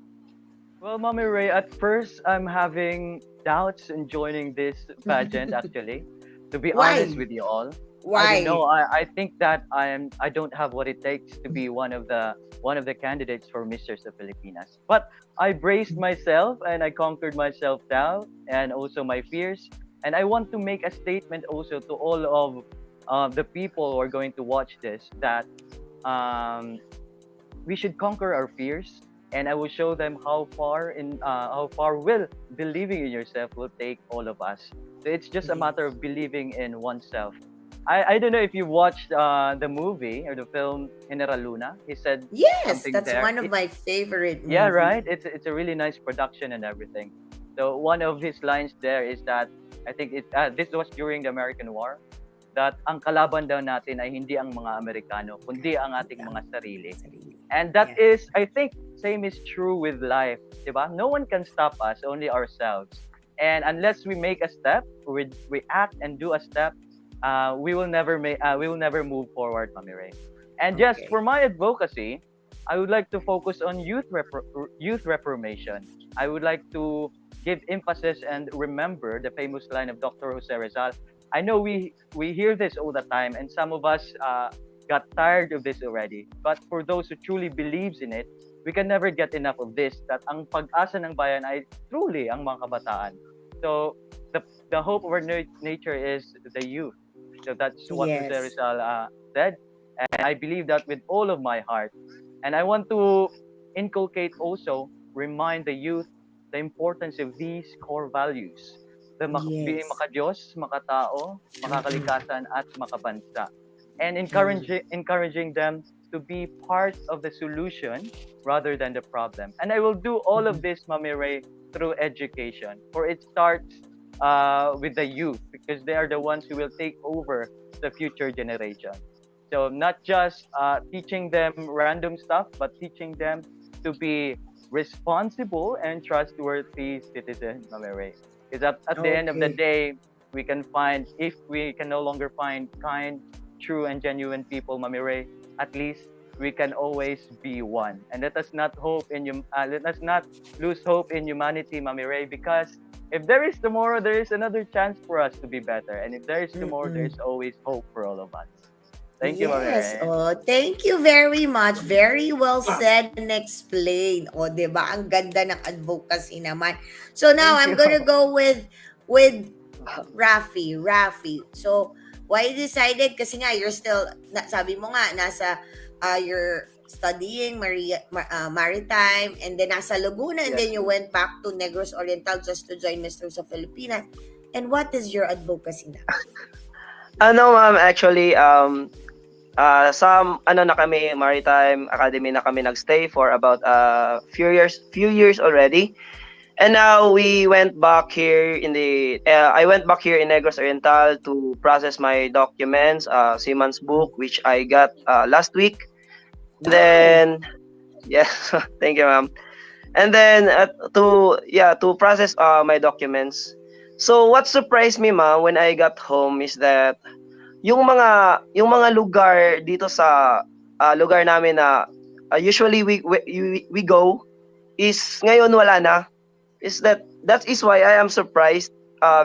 Well, Mommy Ray, at first I'm having doubts in joining this pageant actually. To be honest Why? with you all. I don't know. Why? I think that I don't have what it takes to be one of the candidates for Misters of Filipinas. But I braced myself and I conquered my self doubt and also my fears. And I want to make a statement also to all of the people who are going to watch this that um, we should conquer our fears, and I will show them how far will believing in yourself will take all of us. So it's just a matter of believing in oneself. I don't know if you watched the movie or the film General Luna. He said Yes, something that's there. one of my favorite Yeah, movies. right. It's a really nice production and everything. So one of his lines there is that I think this was during the American War, that ang kalaban daw natin ay hindi ang mga Amerikano, kundi ang ating mga sarili. And that Yeah. is, I think, same is true with life, diba? No one can stop us, only ourselves. And unless we make a step, we act and do a step, we will never move forward, Mami Ray. And just Okay. for my advocacy, I would like to focus on youth reformation. I would like to give emphasis and remember the famous line of Dr. Jose Rizal. I know we hear this all the time, and some of us got tired of this already. But for those who truly believes in it, we can never get enough of this, that ang pag-asa ng bayan ay truly ang mga kabataan. So the hope of our nature is the youth. So that's what Jose Yes. Rizal said, and I believe that with all of my heart. And I want to inculcate also, remind the youth the importance of these core values. Being Yes. makadiyos, makatao, makakalikasan, at makabansa. And Mm. encouraging them to be part of the solution rather than the problem. And I will do all of this, Mami Ray, through education. For it starts with the youth, because they are the ones who will take over the future generation. So not just teaching them random stuff, but teaching them to be responsible and trustworthy citizens, Mami Ray. Because at the end of the Okay. day, we can find, if we can no longer find kind, true, and genuine people, Mami Ray, at least we can always be one. And let us not lose hope in humanity, Mami Ray, because if there is tomorrow, there is another chance for us to be better. And if there is tomorrow, there Mm-mm. is always hope for all of us. Thank you, Mami Yes. Ray. Oh, thank you very much. Very well said and explained. O, 'di ba? Ang ganda ng advocacy naman. So now Thank I'm you. gonna go with Rafi. Rafi. So why you decided? Kasi nga you're still, sabi mo nga nasa you're studying maritime, and then nasa Laguna, and Yes. then you went back to Negros Oriental just to join Misters of Filipinas. And what is your advocacy now? No, ma'am. Actually, Some ano na kami, Maritime Academy na kami nagstay for about few years already. And now we went back here in the I went back here in Negros Oriental to process my documents, Siemens book which I got last week. And then yes, thank you, ma'am. And then to process my documents. So what surprised me, ma'am, when I got home is that yung mga lugar dito sa lugar namin na usually we go is ngayon wala na. Is that is why I am surprised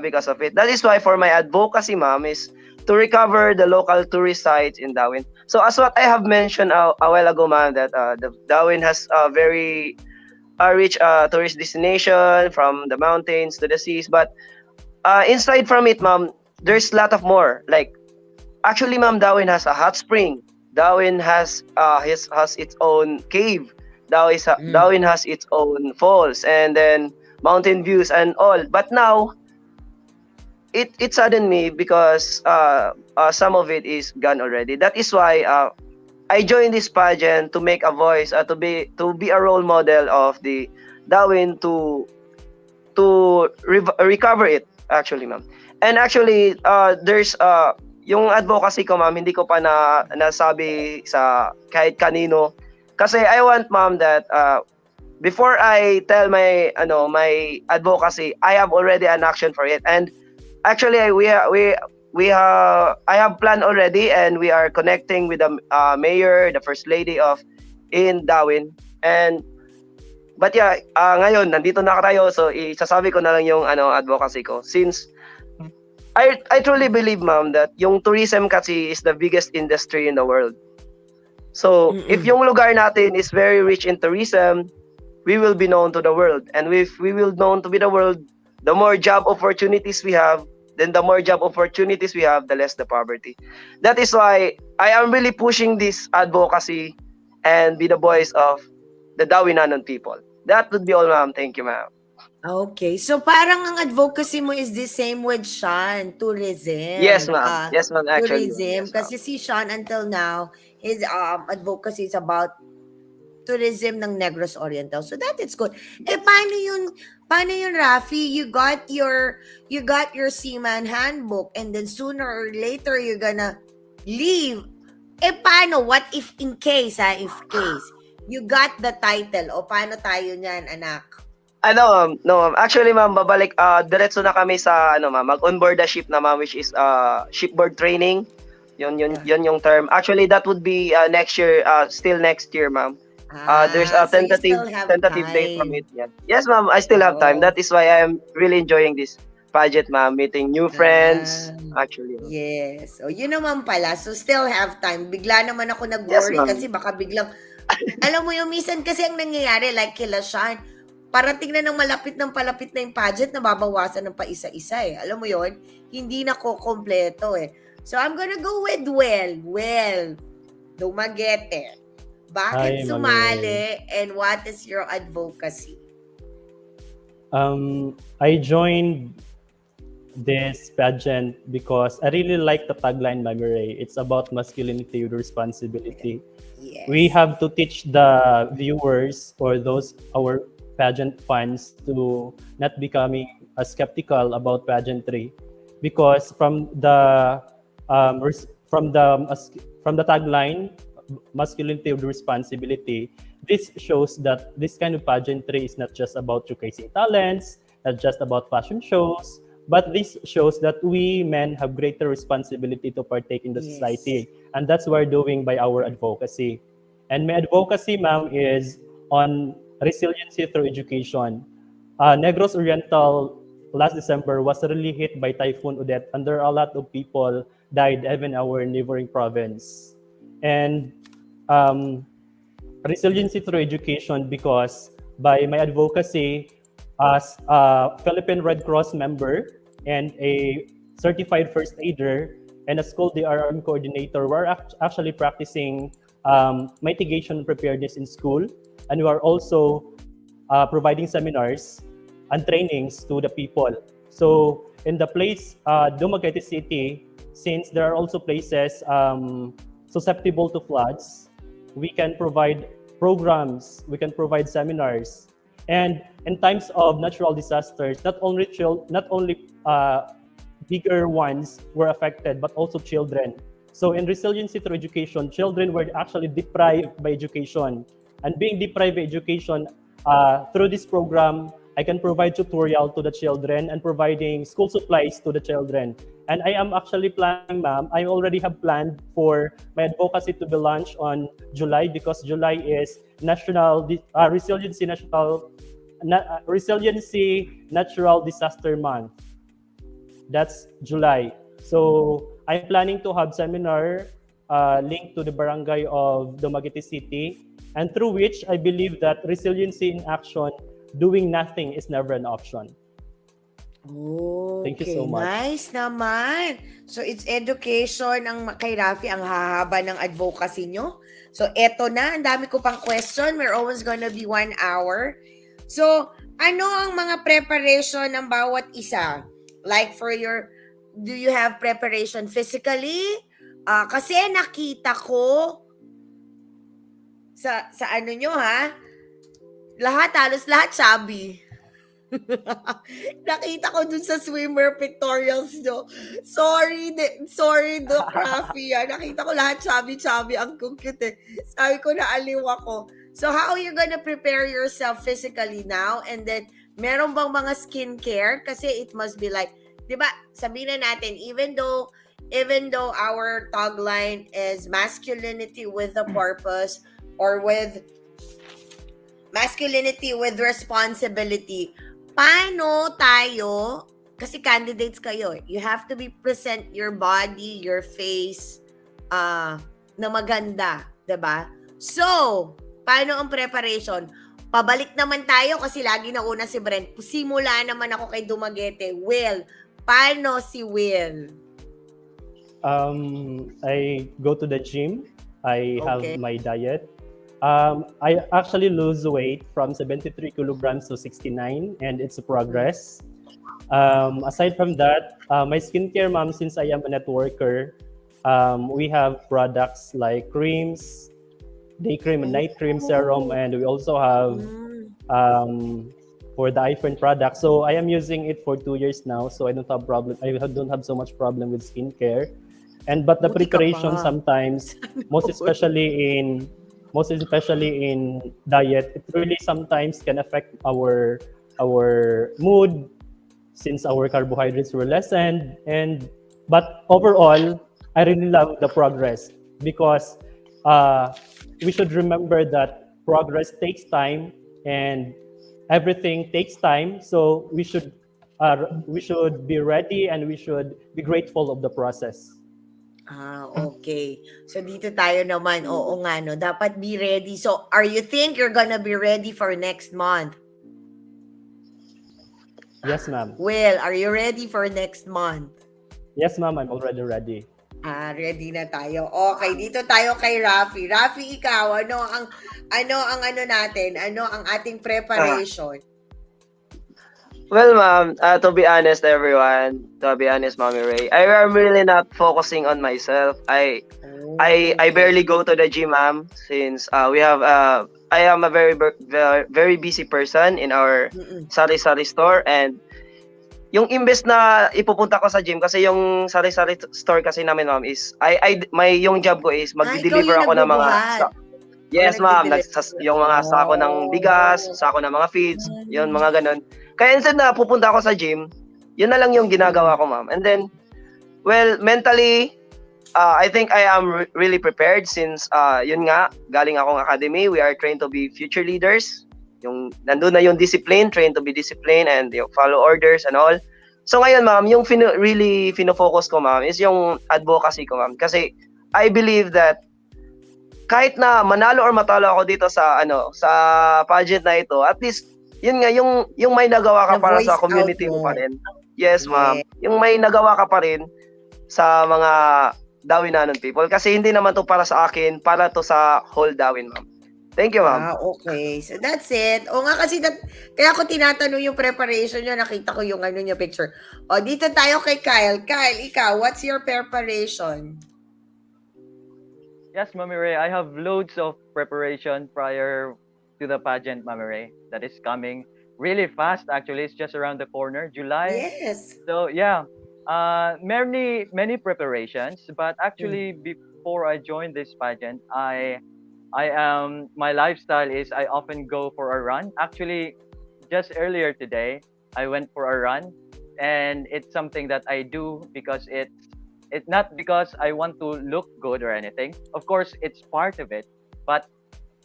because of it. That is why for my advocacy, ma'am, is to recover the local tourist sites in Darwin. So as what I have mentioned a while ago, ma'am, that the Darwin has a very rich tourist destination from the mountains to the seas, but inside from it, ma'am, there's a lot of more. Like actually, ma'am, Darwin has a hot spring. Darwin has its own cave. Darwin has its own falls and then mountain views and all. But now it saddened me because some of it is gone already. That is why I joined this pageant to make a voice, to be a role model of the Darwin to recover it, actually, ma'am. And actually, there's yung advocacy ko, ma'am, hindi ko pa nasabi sa kahit kanino. Kasi I want, ma'am, that before I tell my advocacy, I have already an action for it. And actually, I have planned already, and we are connecting with the mayor, the first lady in Darwin. But yeah, ngayon nandito na tayo, so isasabi ko na lang yung advocacy ko. Since I truly believe, ma'am, that yung tourism kasi is the biggest industry in the world. So if yung lugar natin is very rich in tourism, we will be known to the world. And if we will known to be the world, the more job opportunities we have, then the more job opportunities we have, the less the poverty. That is why I am really pushing this advocacy and be the voice of the Dawinanon people. That would be all, ma'am. Thank you, ma'am. Okay. So parang ang advocacy mo is the same with Sean, tourism. Yes, ma'am. Yes, ma'am, actually. Tourism. Yes, ma'am. Kasi si Sean until now, his advocacy is about tourism ng Negros Oriental. So that is good. Paano yun, Rafi? You got your seaman handbook and then sooner or later you're gonna leave. Paano? What if in case, if case, you got the title? O paano tayo niyan, anak? No, ma'am. Actually, ma'am, babalik, diretso na kami sa, ma'am, mag-onboard the ship na, ma'am, which is shipboard training. Yun yung term. Actually, that would be next year, still next year, ma'am. There's a tentative date from it. Yeah. Yes, ma'am, I still have time. That is why I am really enjoying this pageant, ma'am, meeting new friends, actually. Yes. O, yun naman pala. So, still have time. Bigla naman ako nag-worry Yes, kasi baka biglang, alam mo yung minsan kasi ang nangyayari, like kila Sean, parating na ng malapit ng palapit na yung pageant, nababawasan ng pa isa-isa eh. Alam mo yon, hindi na ko kompleto eh. So, I'm gonna go with Well, Dumaguete. Bakit sumali and what is your advocacy? I joined this pageant because I really like the tagline, Mami Ray. It's about masculinity with responsibility. Yes. We have to teach the viewers or those our pageant fans to not becoming skeptical about pageantry, because from the tagline, masculinity with responsibility, this shows that this kind of pageantry is not just about showcasing talents, not just about fashion shows, but this shows that we men have greater responsibility to partake in the society, and that's what we're doing by our advocacy. And my advocacy, ma'am, is on resiliency through education. Negros Oriental last December was really hit by Typhoon Odette, and there are a lot of people died, even our neighboring province. And resiliency through education, because by my advocacy as a Philippine Red Cross member and a certified first aider and a school DRM coordinator, we're actually practicing mitigation preparedness in school, and we are also providing seminars and trainings to the people. So in the place, Dumaguete City, since there are also places susceptible to floods. We can provide programs, we can provide seminars. And in times of natural disasters, not only bigger ones were affected, but also children. So in resiliency through education, children were actually deprived by education. And being deprived by education, through this program, I can provide tutorial to the children and providing school supplies to the children. And I am actually planning, ma'am, I already have planned for my advocacy to be launched on July, because July is Resiliency Natural Disaster Month. That's July. So I'm planning to have seminar linked to the barangay of Dumaguete City, and through which I believe that resiliency in action, doing nothing is never an option. Okay, Thank you so much. nice naman. So it's education ang kay Rafi, ang hahaba ng advocacy nyo. So eto na, ang dami ko pang question. We're almost gonna be 1 hour. So ano ang mga preparation ng bawat isa? Like do you have preparation physically? Kasi nakita ko sa ano nyo ha, halos lahat chubby. Nakita ko dun sa swimmer pictorials nyo. Sorry, Doc Rafi. Nakita ko lahat chubby. Ang cute eh. Sabi ko, naaliw ako. So, how are you gonna prepare yourself physically now? And then, meron bang mga skincare? Kasi it must be like, di ba, sabihin na natin, even though our tagline is masculinity with a purpose, or with masculinity with responsibility, paano tayo, kasi candidates kayo, you have to present your body, your face, na maganda, diba? So, paano ang preparation? Pabalik naman tayo kasi lagi na una si Brent. Simula naman ako kay Dumaguete. Will, paano si Will? I go to the gym. I have Okay. my diet. I actually lose weight from 73 kilograms to 69, and it's a progress. Aside from that, my skincare, ma'am, since I am a networker, we have products like creams, day cream and night cream serum, and we also have for the iPhone product. So I am using it for 2 years now, so I don't have problem. I don't have so much problem with skincare. But the Buti ka preparation pa. sometimes, most especially in diet, it really sometimes can affect our mood, since our carbohydrates were lessened. But overall, I really love the progress, because we should remember that progress takes time and everything takes time. So we should be ready, and we should be grateful of the process. Okay. So dito tayo naman, oo nga no, dapat be ready. So you think you're gonna be ready for next month? Yes, ma'am. Will, are you ready for next month? Yes, ma'am. I'm already ready. Ready na tayo. Okay, dito tayo kay Rafi. Rafi, ikaw, ano ang natin? Ano ang ating preparation? Well, ma'am, to be honest, everyone, Mommy Ray, I am really not focusing on myself. I barely go to the gym, ma'am, since I am a very busy person in our sari-sari store, and yung imbes na ipupunta ko sa gym, kasi yung sari-sari store kasi namin, ma'am, is yung job ko is mag-deliver ako ng mga yes, ma'am, yung mga sako ng bigas, sako ng mga feeds, yun, mga ganun. Kaya instead na pupunta ako sa gym, yun na lang yung ginagawa ko, ma'am. And then, well, mentally, I think I am really prepared, since yun nga, galing akong academy, we are trained to be future leaders. Yung nandun na yung discipline, trained to be disciplined, and yung follow orders and all. So ngayon, ma'am, yung really fino-focus ko, ma'am, is yung advocacy ko, ma'am. Kasi I believe that kahit na manalo or matalo ako dito sa pageant na ito, at least yun nga, yung may nagawa ka para sa community mo pa rin. Yes, ma'am. Yung may nagawa ka pa rin sa mga Dawinanon people. Kasi hindi naman to para sa akin, para to sa whole Dawin, ma'am. Thank you, ma'am. Okay. So that's it. O nga kasi, kaya ako tinatanong yung preparation nyo, nakita ko yung picture. O, dito tayo kay Kyle. Kyle, ikaw, what's your preparation? Yes, Mami Ray, I have loads of preparation prior to the pageant, Mami Ray, that is coming really fast. Actually, it's just around the corner, July. Yes. So yeah, many preparations. But Mm. actually, before I joined this pageant, I am my lifestyle is I often go for a run. Actually, just earlier today, I went for a run, and it's something that I do because it's not because I want to look good or anything. Of course, it's part of it, but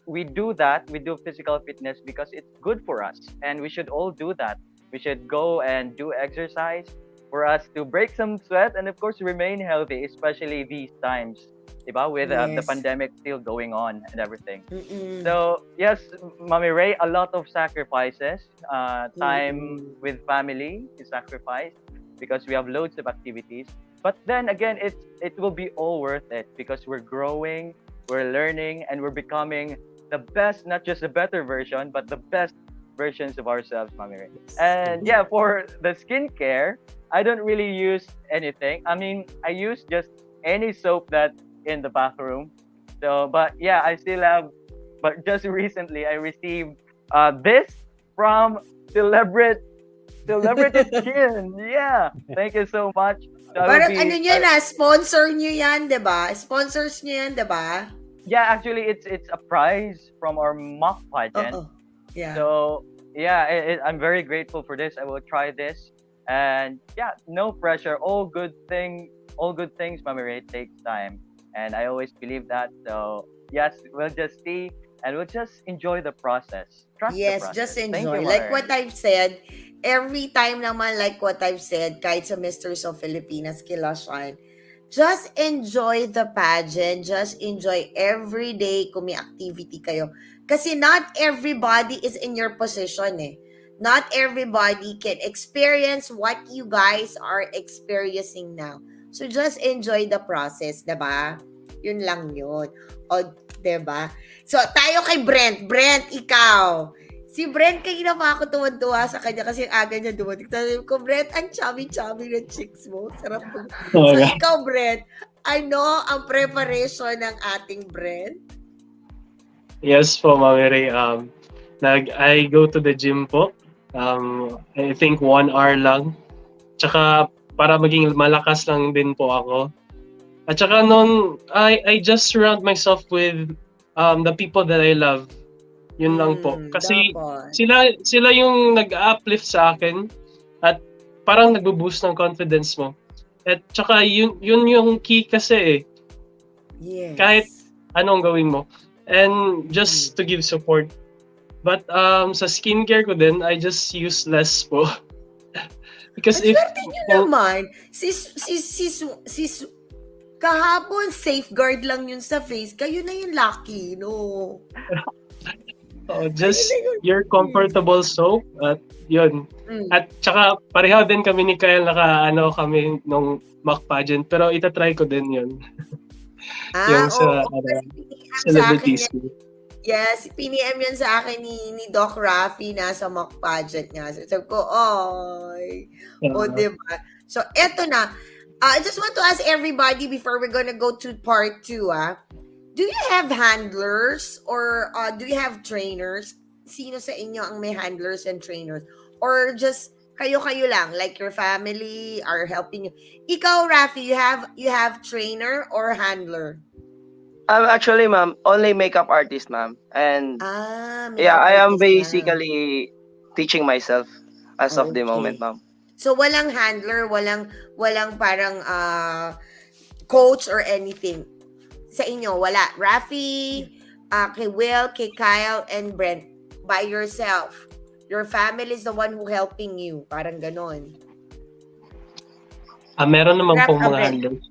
we do that. We do physical fitness because it's good for us, and we should all do that. We should go and do exercise for us to break some sweat and, of course, remain healthy, especially these times, diba? With the Yes. pandemic still going on and everything. Mm-mm. So yes, Mami Ray, a lot of sacrifices. Time Mm-mm. with family is sacrificed because we have loads of activities. But then again, it will be all worth it because we're growing, we're learning, and we're becoming the best, not just the better version, but the best versions of ourselves, Mami Ray. And yeah, for the skincare, I don't really use anything. I mean, I use just any soap that in the bathroom. So, but yeah, I still have. But just recently, I received this from Celebrity Skin. Yeah, thank you so much. So I will Parang be. ano nyo na, sponsor nyo yan, di ba? Sponsors nyo yan, di ba? Yeah, actually, it's a prize from our mock pageant. Oo. Yeah. So yeah, I'm very grateful for this. I will try this, and yeah, no pressure. All good things, Mami Ray, takes time, and I always believe that. So yes, we'll just see, and we'll just enjoy the process. Trust the Yes, process. just Thank you, enjoy. Mami Like what Ray. I've said, every time naman like what I've said, kahit sa Misters of Filipinas, kila Sean, just enjoy the pageant. Just enjoy every day kung may activity kayo. Kasi not everybody is in your position eh. Not everybody can experience what you guys are experiencing now. So just enjoy the process, 'di ba? Yun lang yun. O, 'di ba? So, tayo kay Brent. Brent, ikaw. Si Brent, kanina pa ako tuwan-tuwa sa kanya kasi ang aga niya dumating. Sabi ko, Brent, ang chubby-chubby ng chicks mo. Sarap po. Oh, So, yeah. ikaw, Brent, ano ang preparation ng ating Brent? Yes po, Mami Ray. I go to the gym po. I think 1 hour lang. Tsaka para maging malakas lang din po ako. At saka noon, I just surround myself with the people that I love. Yun lang po. Kasi Dapat. sila yung nag-uplift sa akin at parang nagbo-boost ng confidence mo. At tsaka yun yung key kasi eh. Yes. Kahit anong gawin mo. And just to give support. But sa skincare ko din, I just use less po. Because Ang if swerte nyo naman. Kahapon, safeguard lang yun sa face. Kayo na yung lucky, no? just your comfortable soap at yun. Mm. At tsaka pareho din kami ni Kyle kami nung mock pageant pero itatry ko din yun. Yung sa celebrities. Yes, PNM yan sa akin ni Doc Rafi nasa mock pageant nga. So, sabi ko, oy. O, diba? So, eto na. I just want to ask everybody before we're gonna go to part 2, do you have handlers or do you have trainers? Sino sa inyo ang may handlers and trainers? Or just kayo-kayo lang, like your family are helping you? Ikaw, Rafi, you have trainer or handler? I'm actually, ma'am, only makeup artist, ma'am. And makeup I am artist basically teaching myself as of the Okay. moment, ma'am. So walang handler, walang parang coach or anything. Sa inyo, wala. Rafi, kay Will, kay Kyle, and Brent, by yourself. Your family is the one who helping you. Parang ganon. Meron naman pong mga Brent. handlers.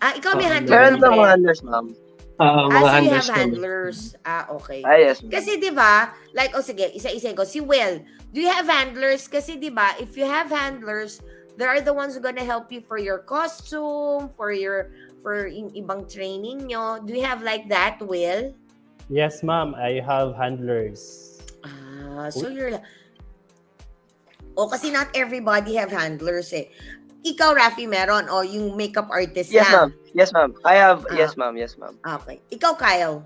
Ikaw may handler. Meron din, na Brent. mga handlers, ma'am. Mga so you handlers have naman. handlers. Okay. Yes, ma'am. Kasi 'di ba, like sige, isa-isa ko si Will. Do you have handlers? Kasi 'di ba, if you have handlers, they are the ones who gonna help you for your costume, for ibang training nyo. Do you have like that, Will? Yes, ma'am. I have handlers. So you're kasi not everybody have handlers eh. Ikaw, Rafi, meron o yung makeup artist Yes, lang? ma'am. Yes, ma'am. I have. Ah, Yes, ma'am. Yes, ma'am. okay. Ikaw, Kyle?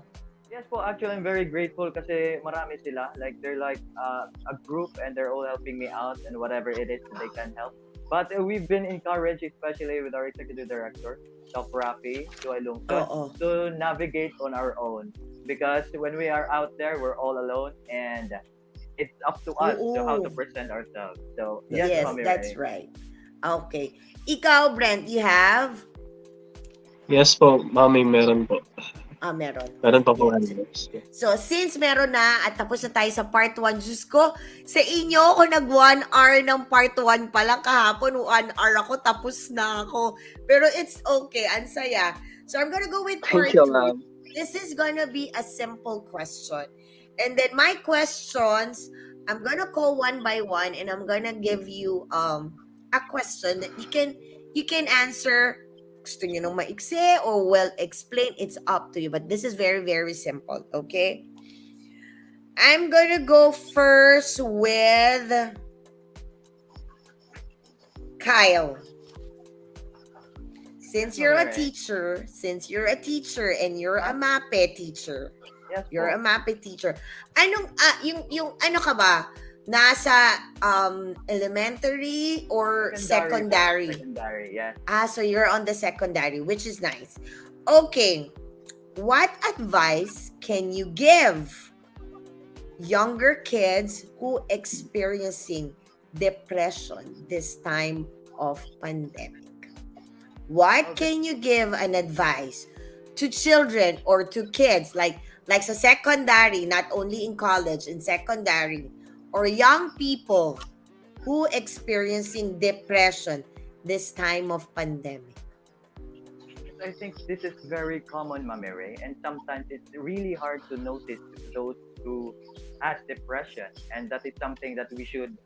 Yes po, actually I'm very grateful kasi marami sila. Like they're like a group and they're all helping me out and whatever it is that they can help. But we've been encouraged, especially with our executive director, Dr. Rafi, Joy Lungkot, Oo. to navigate on our own. Because when we are out there, we're all alone and it's up to us to how to Oo. present ourselves. So Yes, Mami that's Ray. right. Okay. Ikaw, Brent, you have? Yes po, Mami, meron po. Meron. Meron pa po. Yes. So, since meron na at tapos na tayo sa part 1, Diyos ko, sa inyo ako nag 1 hour ng part 1 pa lang kahapon, 1 hour ako, tapos na ako. Pero it's okay, ang saya. So, I'm gonna go with part Thank you, 2. ma'am. This is gonna be a simple question. And then my questions, I'm gonna call one by one and I'm gonna give you a question that you can answer. Gusto nyo nung maiksi or well explain, it's up to you. But this is very, very simple, okay? I'm gonna go first with Kyle. Since you're a teacher and you're a MAPE teacher, Yes you're po. a MAPE teacher. Anong yung ano ka ba? Nasa elementary or secondary? Secondary, yes. So you're on the secondary, which is nice. Okay. What advice can you give younger kids who experiencing depression this time of pandemic? What can you give an advice to children or to kids like sa secondary, not only in college, in secondary, or young people who experiencing depression this time of pandemic? I think this is very common, Mami Ray, and sometimes it's really hard to notice those who has depression, and that is something that we should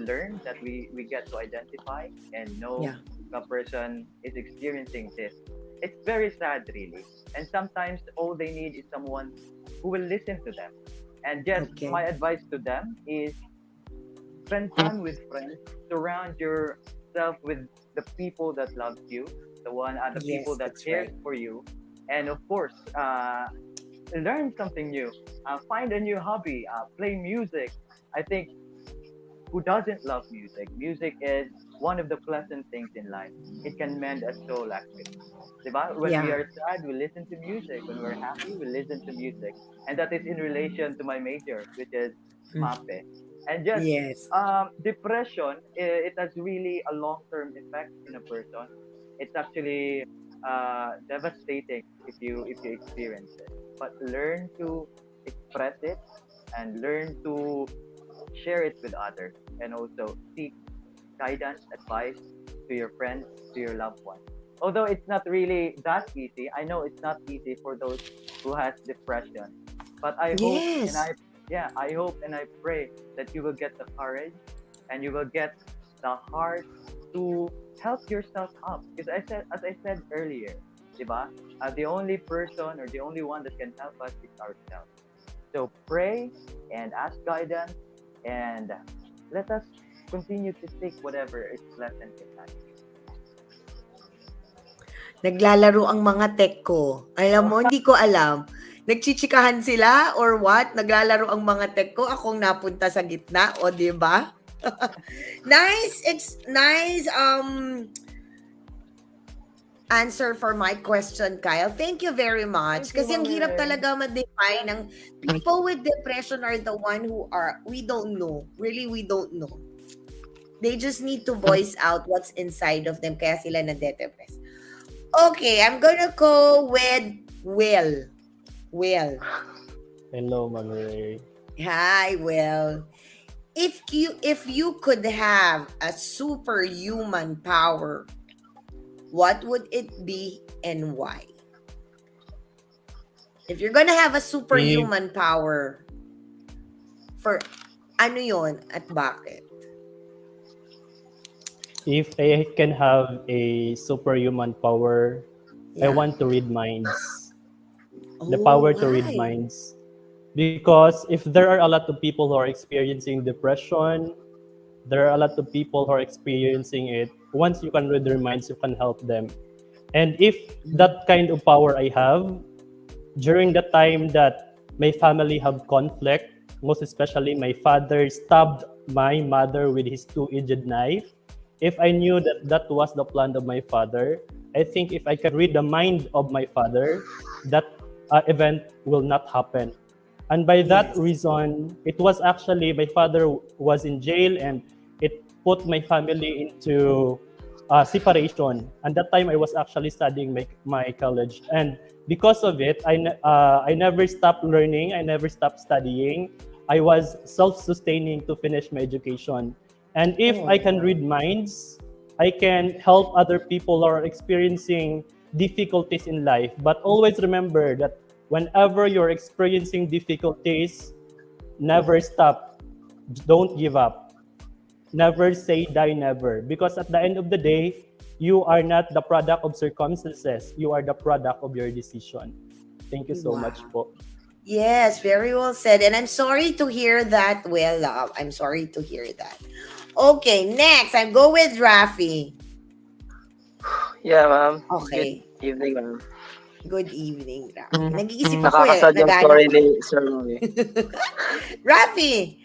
learn, that we get to identify and know the person is experiencing this. It's very sad, really, and sometimes all they need is someone who will listen to them. And just my advice to them is spend time with friends, surround yourself with the people that love you, the people that cares for you, and of course, learn something new. Find a new hobby. Play music. I think who doesn't love music? Music is one of the pleasant things in life. It can mend a soul, actually. Diba? When we are sad, we listen to music. When we're happy, we listen to music. And that is in relation to my major, which is MAPE. And just depression, it has really a long-term effect in a person. It's actually devastating if you experience it. But learn to express it and learn to share it with others, and also seek guidance, advice to your friends, to your loved ones. Although it's not really that easy, I know it's not easy for those who has depression. But I hope I hope and I pray that you will get the courage and you will get the heart to help yourself up. Because as I said earlier, diba? The only person or the only one that can help us is ourselves. So pray and ask guidance, and let us continue to seek whatever is pleasant in life. Naglalaro ang mga tech ko. Alam mo, hindi ko alam. Nagchichikahan sila or what? Naglalaro ang mga tech ko. Akong napunta sa gitna. O, di ba? Nice answer for my question, Kyle. Thank you very much. Kasi ang hirap talaga ma-define ng people with depression are the one who are, we don't know. Really, we don't know. They just need to voice out what's inside of them kaya sila na-depress. Okay, I'm gonna go with Will. Will. Hello, Mami Ray. Hi, Will. If you could have a superhuman power, what would it be and why? If you're gonna have a superhuman power, for ano yon at bakit? If I can have a superhuman power, I want to read minds. The power to read minds. Because if there are a lot of people who are experiencing depression, there are a lot of people who are experiencing it, once you can read their minds, you can help them. And if that kind of power I have, during the time that my family have conflict, most especially my father stabbed my mother with his two-edged knife, if I knew that that was the plan of my father, I think if I can read the mind of my father, that event will not happen. And by that Yes. reason, it was actually my father was in jail, and it put my family into separation. And that time I was actually studying my college. And because of it, I never stopped learning. I never stopped studying. I was self-sustaining to finish my education. And if I can read minds, I can help other people who are experiencing difficulties in life. But always remember that whenever you're experiencing difficulties, never stop. Don't give up. Never say die never. Because at the end of the day, you are not the product of circumstances. You are the product of your decision. Thank you so much po. Yes, very well said. And I'm sorry to hear that. Well, I'm sorry to hear that. Okay, next, I'm go with Rafi. Yeah, ma'am. Okay. Good evening, ma'am. Good evening, Rafi. Nag-iisip ako Nakakasad yung naghanap. story ni Sir Mami. Rafi,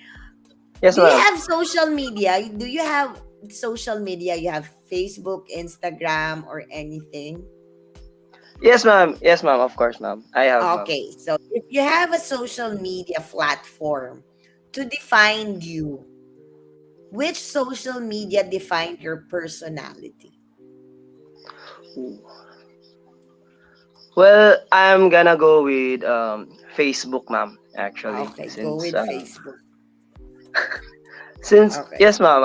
Yes, do you ma'am. have social media? Do you have social media? You have Facebook, Instagram, or anything? Yes, ma'am. Yes, ma'am. Of course, ma'am. I have, ma'am. Okay, so if you have a social media platform to define you, which social media defined your personality? Well, I'm gonna go with Facebook, ma'am. Actually, Okay, go with Facebook. since Okay. yes, ma'am.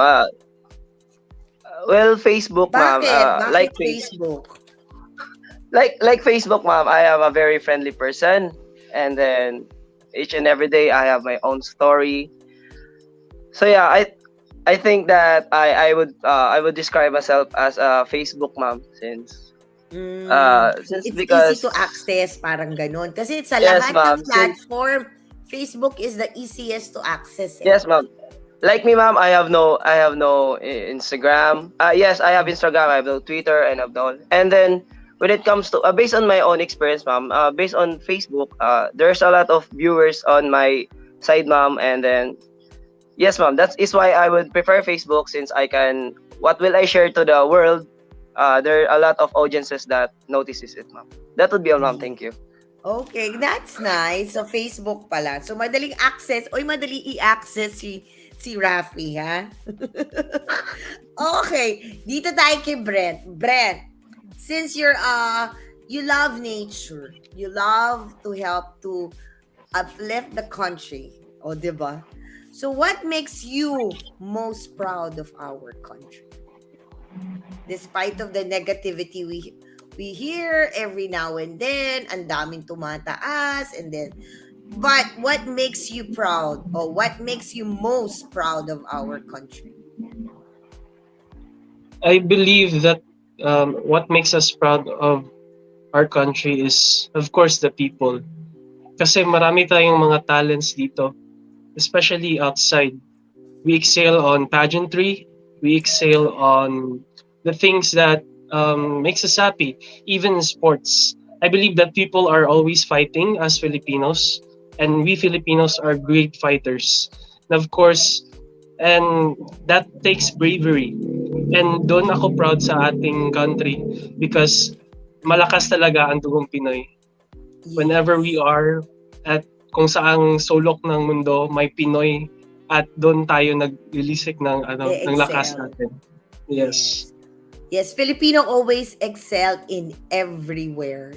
Well, Facebook, ma'am. Bakit? Like Bakit Facebook? like Facebook, ma'am. I am a very friendly person, and then each and every day I have my own story. So yeah, I think that I would describe myself as a Facebook, ma'am, since It's because easy to access, parang ganun. Kasi sa yes, lahat ma'am. ng platform, Facebook is the easiest to access. Yes, ma'am. Like me, ma'am, I have no Instagram. Yes, I have Instagram. I have no Twitter, and have no. And then when it comes to based on my own experience, ma'am, based on Facebook, there's a lot of viewers on my side, ma'am. And then yes, ma'am, that is why I would prefer Facebook, since I can. What will I share to the world? There are a lot of audiences that notices it, ma'am. That would be all, ma'am. Thank you. Okay, that's nice. So, Facebook pala. So, madaling access. Oy, madali i-access si Rafi, ha? Okay, dito tayo kay Brent. Brent, since you love nature, you love to help to uplift the country, o, diba? So, what makes you most proud of our country? Despite of the negativity we hear every now and then, ang daming tumataas, and then, but what makes you proud, or what makes you most proud of our country? I believe that what makes us proud of our country is, of course, the people. Kasi marami tayong mga talents dito, especially outside. We excel on pageantry. We excel on the things that makes us happy, even in sports. I believe that people are always fighting as Filipinos, and we Filipinos are great fighters. And of course, and that takes bravery. And doon ako proud sa ating country because malakas talaga ang dugong Pinoy. Whenever we are at kung saang sulok ng mundo, may Pinoy, at doon tayo naglilisik ng They ng lakas excel. natin. Yes. Yes, Filipino always excel in everywhere.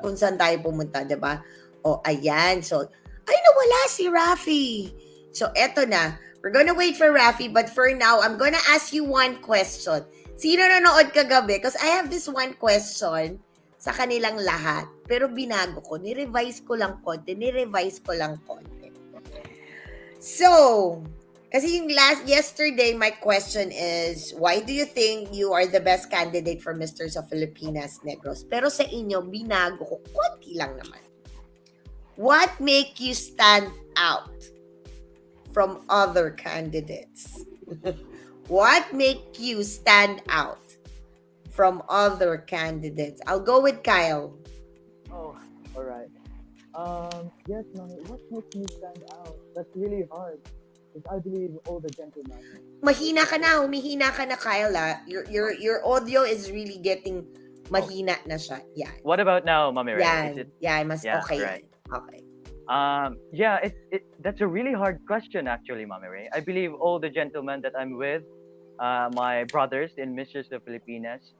Kung saan tayo pumunta, diba? O, ayan. So, ay, nawala si Rafi. So, eto na. We're gonna wait for Rafi, but for now, I'm gonna ask you one question. Sino nanood kagabi? Because I have this one question sa kanilang lahat. Pero binago ko. Ni-revise ko lang konti. So, kasi yung yesterday, my question is, why do you think you are the best candidate for Misters of Filipinas Negros? Pero sa inyo, binago ko, konti lang naman. What make you stand out from other candidates? What make you stand out from other candidates? I'll go with Kyle. Oh, all right. Yes, Mami, what makes me stand out? That's really hard. Because I believe all the gentlemen. Mahina ka na, humihina ka na, Kyle. Your audio is really getting mahina na siya. Yan. What about now, Mami Ray? Yan. Is it? Yan, mas Yeah, okay right. yan. Okay. Yeah, that's a really hard question, actually, Mami Ray. I believe all the gentlemen that I'm with, my brothers in Mrs. of Filipinas,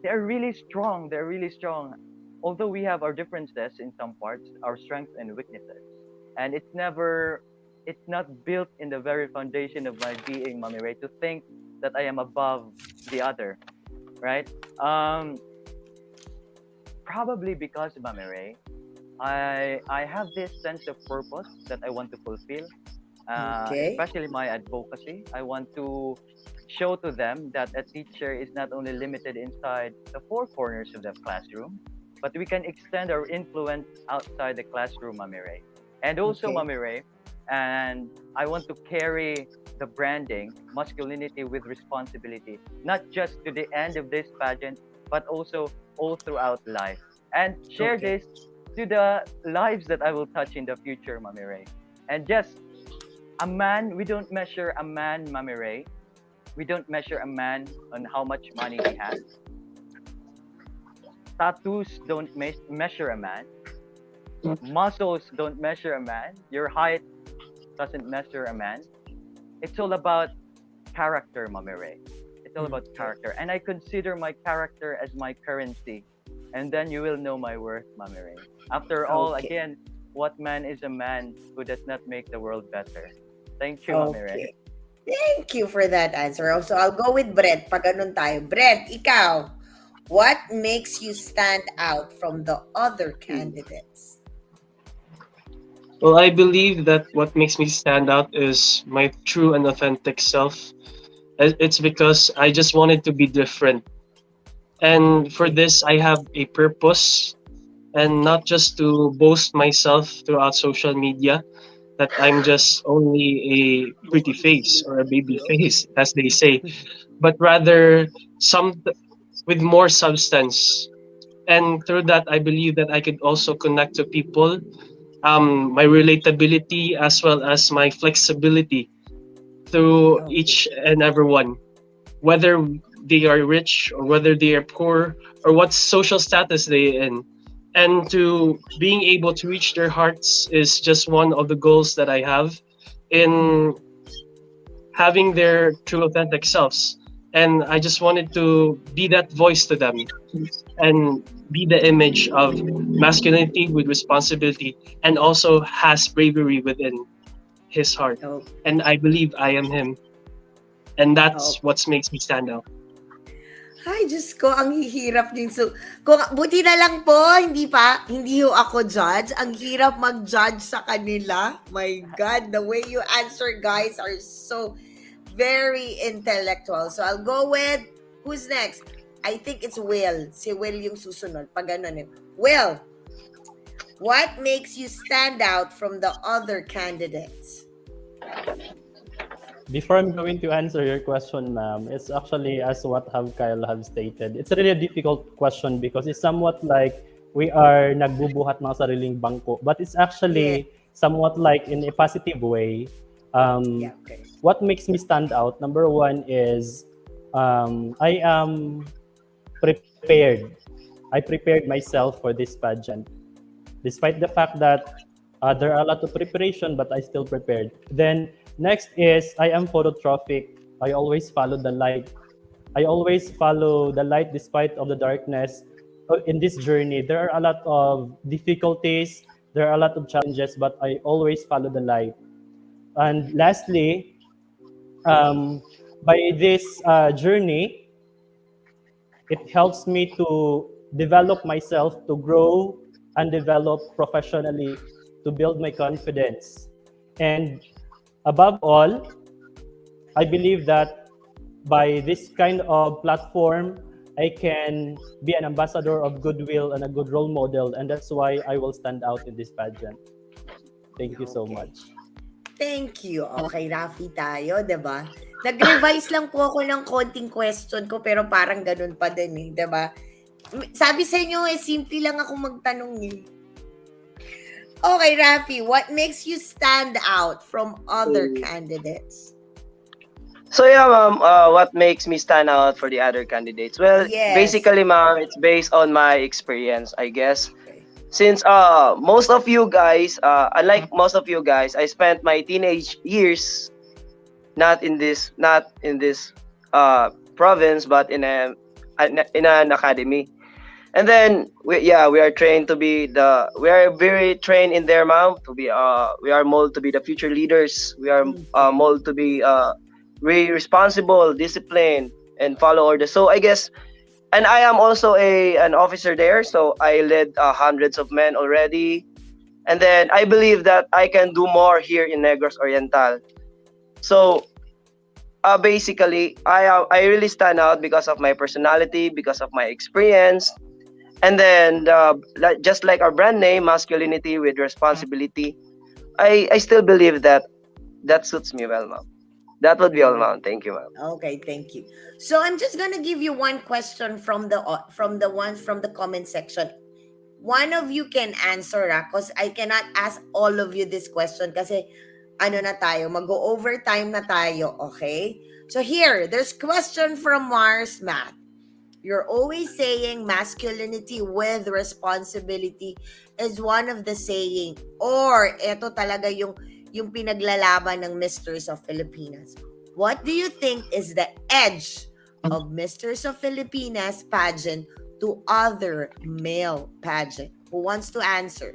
they're really strong. They're really strong. Although we have our differences in some parts, our strengths and weaknesses, and it's not built in the very foundation of my being, Mami Ray, to think that I am above the other, right? Probably because, Mami Ray, I have this sense of purpose that I want to fulfill, Okay. especially my advocacy. I want to show to them that a teacher is not only limited inside the four corners of the classroom, but we can extend our influence outside the classroom, Mami Ray. And also, Okay. Mami Ray, and I want to carry the branding, masculinity with responsibility, not just to the end of this pageant, but also all throughout life. And share Okay. this to the lives that I will touch in the future, Mami Ray. And just a man, we don't measure a man, Mami Ray. We don't measure a man on how much money he has. Tattoos don't measure a man. Muscles don't measure a man. Your height doesn't measure a man. It's all about character, Mami Ray. It's all about character. And I consider my character as my currency. And then you will know my worth, Mami Ray. After all, Okay. again, what man is a man who does not make the world better? Thank you, Mami Ray. Okay. Thank you for that answer. So I'll go with Brett. Pag ganun tayo. Brett, ikaw, what makes you stand out from the other candidates? Well, I believe that what makes me stand out is my true and authentic self. It's because I just wanted to be different. And for this, I have a purpose, and not just to boast myself throughout social media that I'm just only a pretty face or a baby face, as they say, but rather some with more substance. And through that, I believe that I could also connect to people, my relatability as well as my flexibility through Okay. each and every one, whether they are rich or whether they are poor or what social status they in. And to being able to reach their hearts is just one of the goals that I have in having their true authentic selves. And I just wanted to be that voice to them and be the image of masculinity with responsibility and also has bravery within his heart. Oh, And I believe I am him. And that's oh. what makes me stand out. Ay, Diyos ko, ang hihirap din. So, buti na lang po, hindi ho ako judge. Ang hirap mag-judge sa kanila. My God, the way you answer, guys, are so very intellectual. So, I'll go with, who's next? I think it's Will. Si Will yung susunod. Pag ganun eh. Will, what makes you stand out from the other candidates? Before I'm going to answer your question, ma'am, it's actually as what Kyle have stated. It's really a difficult question because it's somewhat like we are nagbubuhat ng sariling bangko, but it's actually somewhat like in a positive way. Okay. What makes me stand out? Number one is I am prepared. I prepared myself for this pageant, despite the fact that there are a lot of preparation, but I still prepared. Then next is I am phototrophic. I always follow the light. I always follow the light despite of the darkness. In this journey, there are a lot of difficulties. There are a lot of challenges, but I always follow the light. And lastly, by this journey, it helps me to develop myself, to grow and develop professionally, to build my confidence. And above all, I believe that by this kind of platform, I can be an ambassador of goodwill and a good role model, and that's why I will stand out in this pageant. Thank you so much. Thank you. Okay, Rafi tayo, 'di ba? Nag-revise lang po ako ng konting question ko pero parang ganun pa din eh, 'di ba? Sabi sa inyo eh, simple lang ako magtanong eh. Okay, Rafi, what makes you stand out from other candidates? So yeah, ma'am, what makes me stand out for the other candidates? Well, Yes. basically, ma'am, it's based on my experience, I guess. Okay. Since most of you guys, unlike most of you guys, I spent my teenage years not in this province, but in an academy. And then we are trained to be we are very trained in there, ma'am, to be we are molded to be the future leaders. We are molded to be very responsible, disciplined, and follow orders. So I guess, and I am also an officer there, so I led hundreds of men already. And then I believe that I can do more here in Negros Oriental. So basically, I really stand out because of my personality, because of my experience, and then just like our brand name, masculinity with responsibility. I still believe that suits me well, ma'am. That would be all, ma'am. Thank you, ma'am. Okay, thank you. So I'm just gonna give you one question from the ones from the comment section. One of you can answer, because I cannot ask all of you this question kasi ano na tayo, mag-go overtime na tayo, okay? So here, there's question from Mars Math. You're always saying masculinity with responsibility is one of the saying, or ito talaga yung pinaglalaban ng Misters of Filipinas. What do you think is the edge of Misters of Filipinas pageant to other male pageant? Who wants to answer?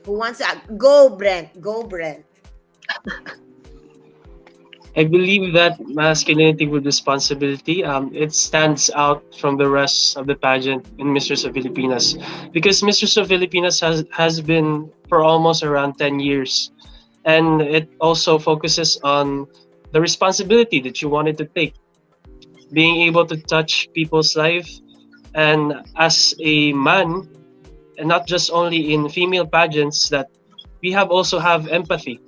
Who wants to go, Brent? Go, Brent. I believe that masculinity with responsibility, it stands out from the rest of the pageant in Mistress of Filipinas, because Mistress of Filipinas has been for almost around 10 years, and it also focuses on the responsibility that you wanted to take, being able to touch people's life, and as a man, and not just only in female pageants, that we also have empathy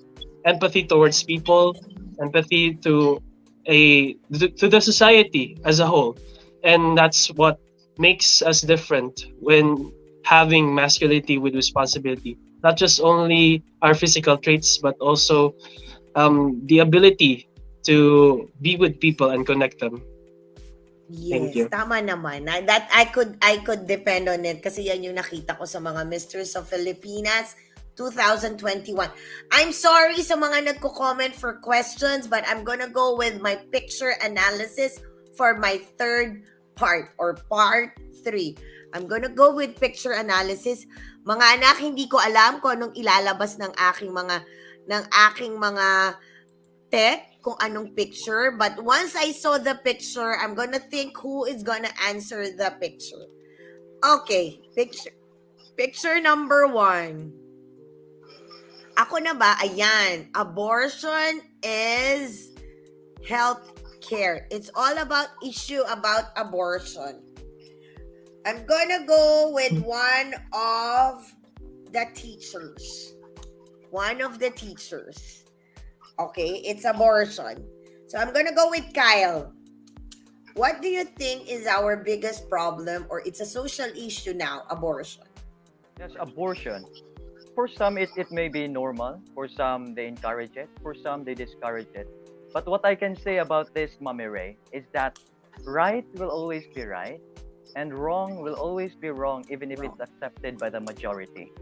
towards people, empathy to the society as a whole, and that's what makes us different when having masculinity with responsibility. Not just only our physical traits, but also the ability to be with people and connect them. Thank Yes, you. tama naman. That I could depend on it kasi yan yung nakita ko sa mga Misters of Filipinas 2021. I'm sorry sa mga nagko-comment for questions, but I'm gonna go with my picture analysis for my third part or part 3. I'm gonna go with picture analysis. Mga anak, hindi ko alam kung anong ilalabas ng aking mga tech, kung anong picture, but once I saw the picture, I'm gonna think who is gonna answer the picture. Okay, picture number 1. Ako na ba? Ayan. Abortion is health care. It's all about issue about abortion. I'm gonna go with one of the teachers. Okay, it's abortion. So I'm gonna go with Kyle. What do you think is our biggest problem, or it's a social issue now, abortion? Yes, abortion. For some, it may be normal. For some, they encourage it. For some, they discourage it. But what I can say about this, Mami Ray, is that right will always be right, and wrong will always be wrong, even if it's accepted by the majority.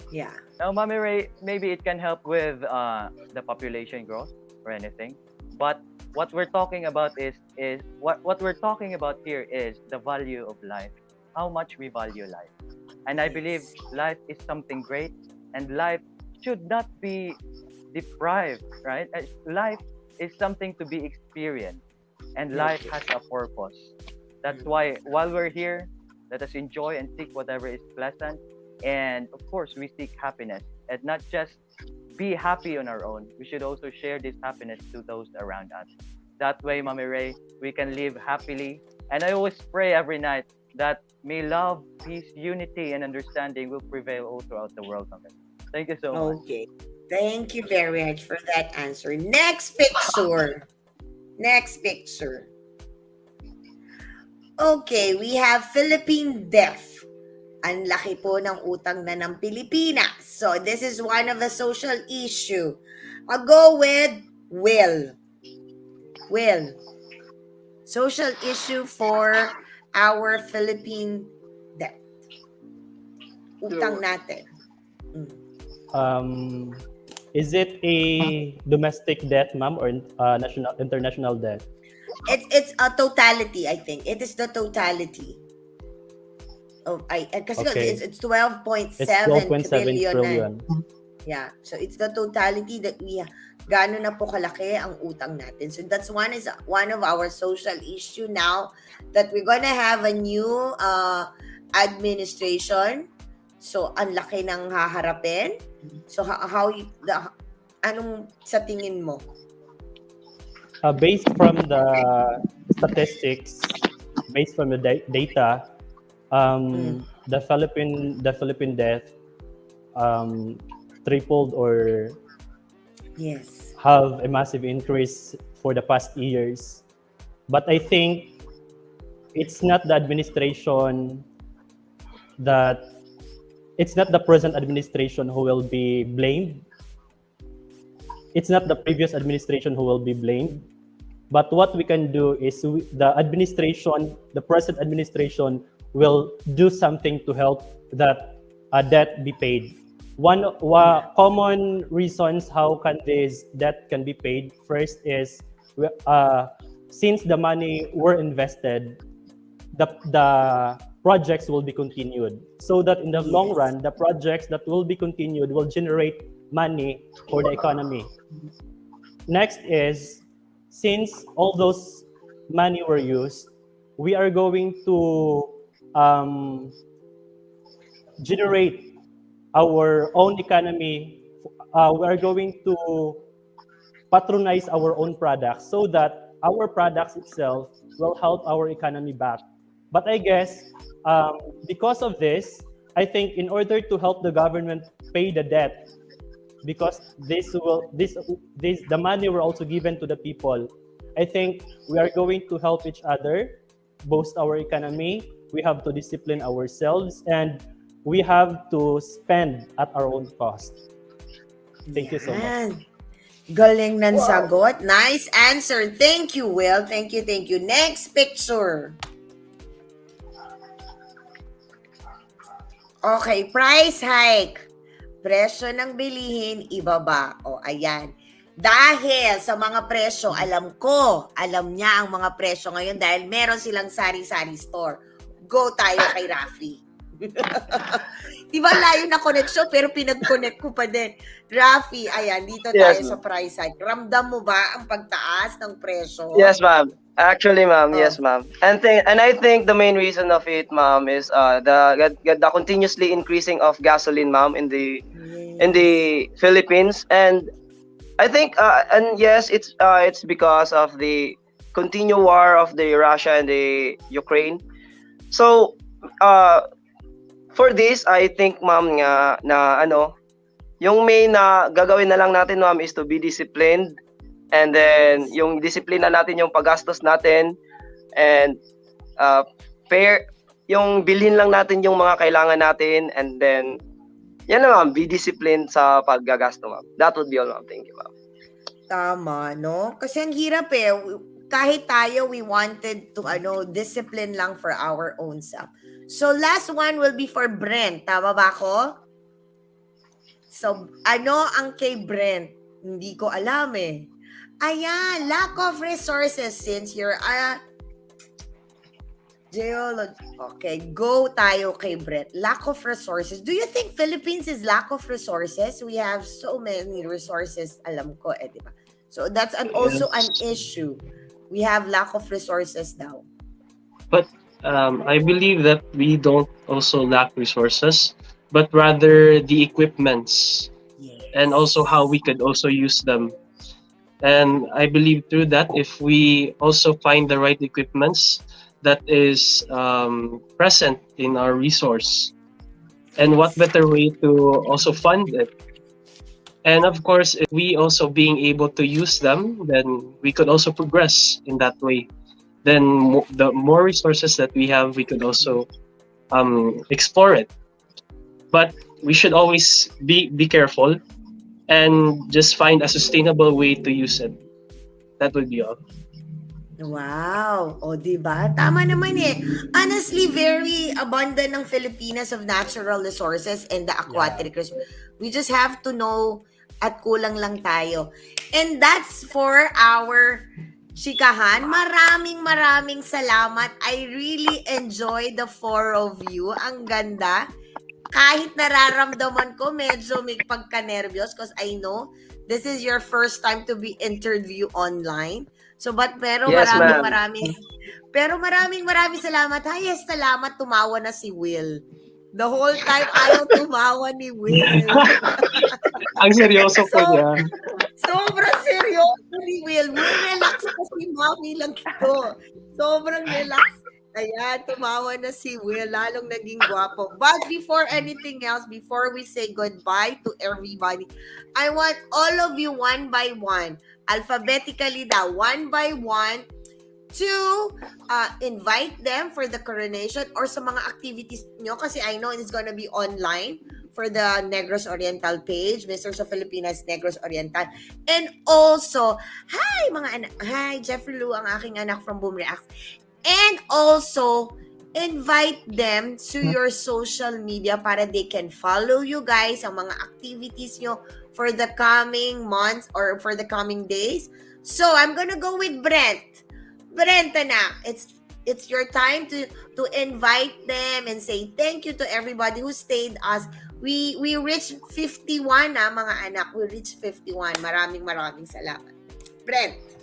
Yeah. Now, Mami Ray, maybe it can help with the population growth or anything. But what we're talking about is what we're talking about here is the value of life, how much we value life. And I believe life is something great, and life should not be deprived, right? Life is something to be experienced, and life has a purpose. That's why while we're here, let us enjoy and seek whatever is pleasant. And of course, we seek happiness, and not just be happy on our own. We should also share this happiness to those around us. That way, Mami Ray, we can live happily. And I always pray every night that may love, peace, unity, and understanding will prevail all throughout the world. Mami. Thank you so much. Okay. Thank you very much for that answer. Next picture. Next picture. Okay, we have Philippine debt. Ang laki po ng utang na ng Pilipinas. So, this is one of the social issue. I'll go with Will. Will. Social issue for our Philippine debt. Utang natin. Is it a domestic debt, ma'am, or international debt? It's a totality, I think. It is the totality. Kasi Okay. it's 12.7 It's 12.7 trillion. trillion. Yeah. So it's the totality that we gaano na po kalaki ang utang natin. So that's one of our social issue now that we're gonna have a new administration. So ang laki ng haharapin. So anong sa tingin mo? Based from the statistics, based from the data, the Philippine debt tripled or Yes. have a massive increase for the past years. But I think it's not the administration it's not the present administration who will be blamed. It's not the previous administration who will be blamed. But what we can do is the present administration will do something to help that debt be paid. Common reasons how can this debt can be paid. First is since the money were invested, the projects will be continued. So that in the long run, the projects that will be continued will generate money for the economy. Next is, since all those money were used, we are going to generate our own economy. We are going to patronize our own products so that our products itself will help our economy back. But I guess because of this, I think in order to help the government pay the debt, because the money were also given to the people, I think we are going to help each other boost our economy. We have to discipline ourselves and we have to spend at our own cost. Thank you so much. Galing ng sagot. Nice answer. Thank you, Will. Thank you. Next picture. Okay, price hike. Presyo ng bilihin, ibaba. O, ayan. Dahil sa mga presyo, alam niya ang mga presyo ngayon dahil meron silang sari-sari store. Go tayo kay Rafi. Diba layo na connection pero pinag-connect ko pa din. Rafi, ayan, dito tayo sa price hike. Ramdam mo ba ang pagtaas ng presyo? Yes, ma'am. Actually, ma'am, yes, ma'am. And I think the main reason of it, ma'am, is the continuously increasing of gasoline, ma'am, in the Philippines. And I think and yes, it's because of the continued war of the Russia and the Ukraine. So for this, I think, ma'am, yung main na gagawin na lang natin, ma'am, is to be disciplined. And then, yung disiplina natin, yung paggastos natin, and fair, yung bilhin lang natin yung mga kailangan natin, and then, yan na, ma'am, be disciplined sa paggagasto, ma'am. That would be all, ma'am. Thank you, ma'am. Tama, no? Kasi ang hirap eh. Kahit tayo, we wanted to, discipline lang for our own self. So, last one will be for Brent. Tama ba ako? So, ano ang kay Brent? Hindi ko alam eh. Ayan, lack of resources since you're a geologist. Okay, go tayo kay Brent. Lack of resources. Do you think Philippines is lack of resources? We have so many resources, alam ko eh, di ba? So that's also an issue. We have lack of resources now. But I believe that we don't also lack resources, but rather the equipments and also how we could also use them. And I believe through that, if we also find the right equipments that is present in our resource, and what better way to also fund it And of course, if we also being able to use them, then we could also progress in that way. Then the more resources that we have, we could also explore it. But we should always be careful and just find a sustainable way to use it. That would be all. Wow. O, diba? Tama naman eh. Honestly, very abundant ng Filipinas of natural resources and the aquatic resources. We just have to know at kulang lang tayo. And that's for our chikahan. Maraming salamat. I really enjoy the four of you. Ang ganda. Kahit nararamdaman ko, medyo may pagka-nervyos because I know this is your first time to be interviewed online. So, pero Yes, ma'am. maraming salamat. Yes, salamat, tumawa na si Will. The whole time, ayaw tumawa ni Will. Ang seryoso po niya. Sobrang seryoso ni Will. Relax pa si Mommy lang ito. Sobrang relax. Ayan, tumawa na si Will. Lalong naging gwapo. But before anything else, before we say goodbye to everybody, I want all of you one by one, alphabetically one by one, to invite them for the coronation or sa mga activities nyo kasi I know it's gonna be online for the Negros Oriental page, Mr. Filipinas Negros Oriental. And also, hi mga anak, hi Jeffrey Lu, ang aking anak from Boom Reacts. And also, invite them to your social media para they can follow you guys, ang mga activities nyo for the coming months or for the coming days. So, I'm gonna go with Brent. Brent, anak, it's your time to invite them and say thank you to everybody who stayed us. We reached 51 mga anak. We reached 51. Maraming salamat. Brent.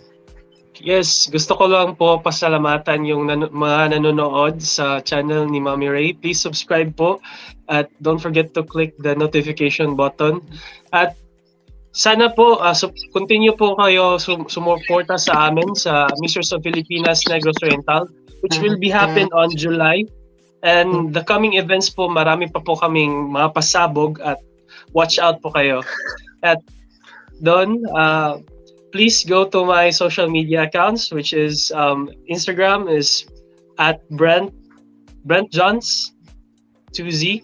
Yes, gusto ko lang po pasalamatan yung mga nanonood sa channel ni Mami Ray. Please subscribe po at don't forget to click the notification button. At sana po, continue po kayo sumuporta sa amin sa Misters of Filipinas Negros Oriental, which will be happen on July. And the coming events po, marami pa po kaming mga pasabog at watch out po kayo. At doon, please go to my social media accounts, which is Instagram is at Brent Johns 2Z.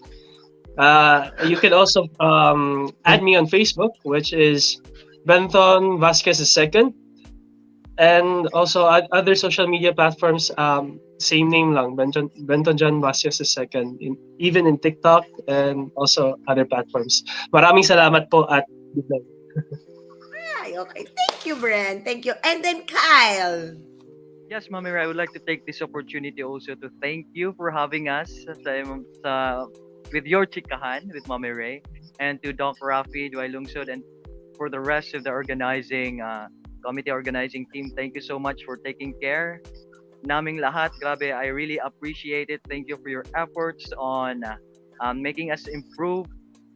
You can also add me on Facebook, which is Benton Vasquez II, and also other social media platforms. Same name lang, Benton John Vasquez II, even in TikTok and also other platforms. Maraming salamat po at good night. Okay. Thank you, Brent. Thank you. And then Kyle. Yes, Mami Ray, I would like to take this opportunity also to thank you for having us with your chikahan with Mami Ray, and to Doc Rafi, Dwight Lungsod, and for the rest of the committee organizing team. Thank you so much for taking care naming lahat. Grabe, I really appreciate it. Thank you for your efforts on making us improve,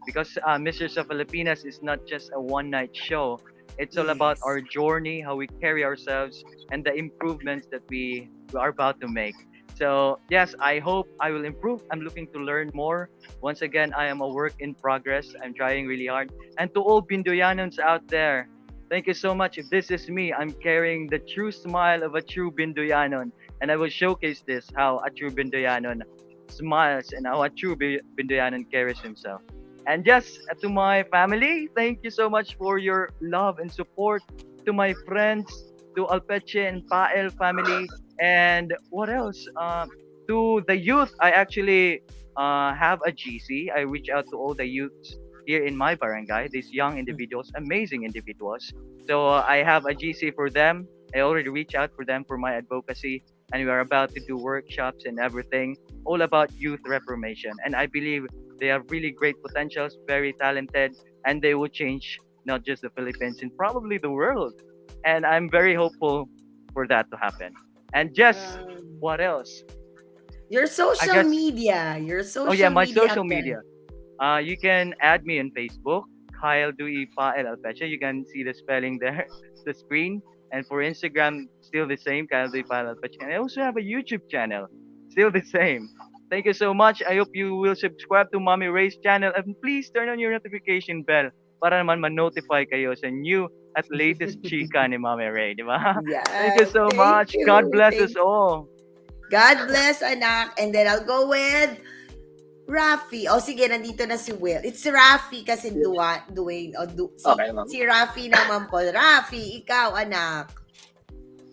because Misters of Filipinas is not just a one-night show. It's all about our journey, how we carry ourselves, and the improvements that we are about to make. So yes, I hope I will improve. I'm looking to learn more. Once again, I am a work in progress. I'm trying really hard. And to all Bindoyanons out there, thank you so much. If this is me, I'm carrying the true smile of a true Bindoyanon. And I will showcase this, how a true Bindoyanon smiles and how a true Bindoyanon carries himself. And yes, to my family, thank you so much for your love and support. To my friends, to Alpeche and Pael family, and what else? To the youth, I actually have a GC. I reach out to all the youths here in my barangay, these young individuals, amazing individuals. So I have a GC for them. I already reached out for them for my advocacy, and we are about to do workshops and everything, all about youth reformation. And I believe they have really great potentials, very talented, and they will change not just the Philippines and probably the world. And I'm very hopeful for that to happen. And just what else? Your social media. Oh yeah, my social media. You can add me on Facebook, Kyle Dui Pael Alpeche. You can see the spelling there, the screen. And for Instagram, still the same, Kyle Dui Pael Alpeche. And I also have a YouTube channel, still the same. Thank you so much. I hope you will subscribe to Mommy Ray's channel, and please turn on your notification bell para naman ma-notify kayo sa new at latest chika ni Mami Ray, di ba? Yes, Thank you so much. God bless us all. God bless, anak. And then I'll go with Rafi. O sige, nandito na si Will. It's Rafi kasi Dwayne. Okay, ma'am. Si Rafi naman po. Rafi, ikaw, anak.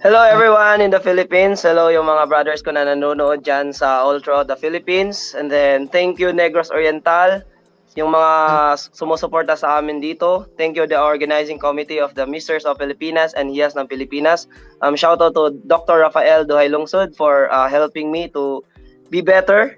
Hello everyone in the Philippines. Hello yung mga brothers ko na nanonood dyan sa all throughout the Philippines. And then thank you Negros Oriental, yung mga sumusuporta sa amin dito. Thank you the organizing committee of the Misters of Filipinas and Hiyas ng Pilipinas. Shout out to Dr. Rafael Duhay Lungsod for helping me to be better.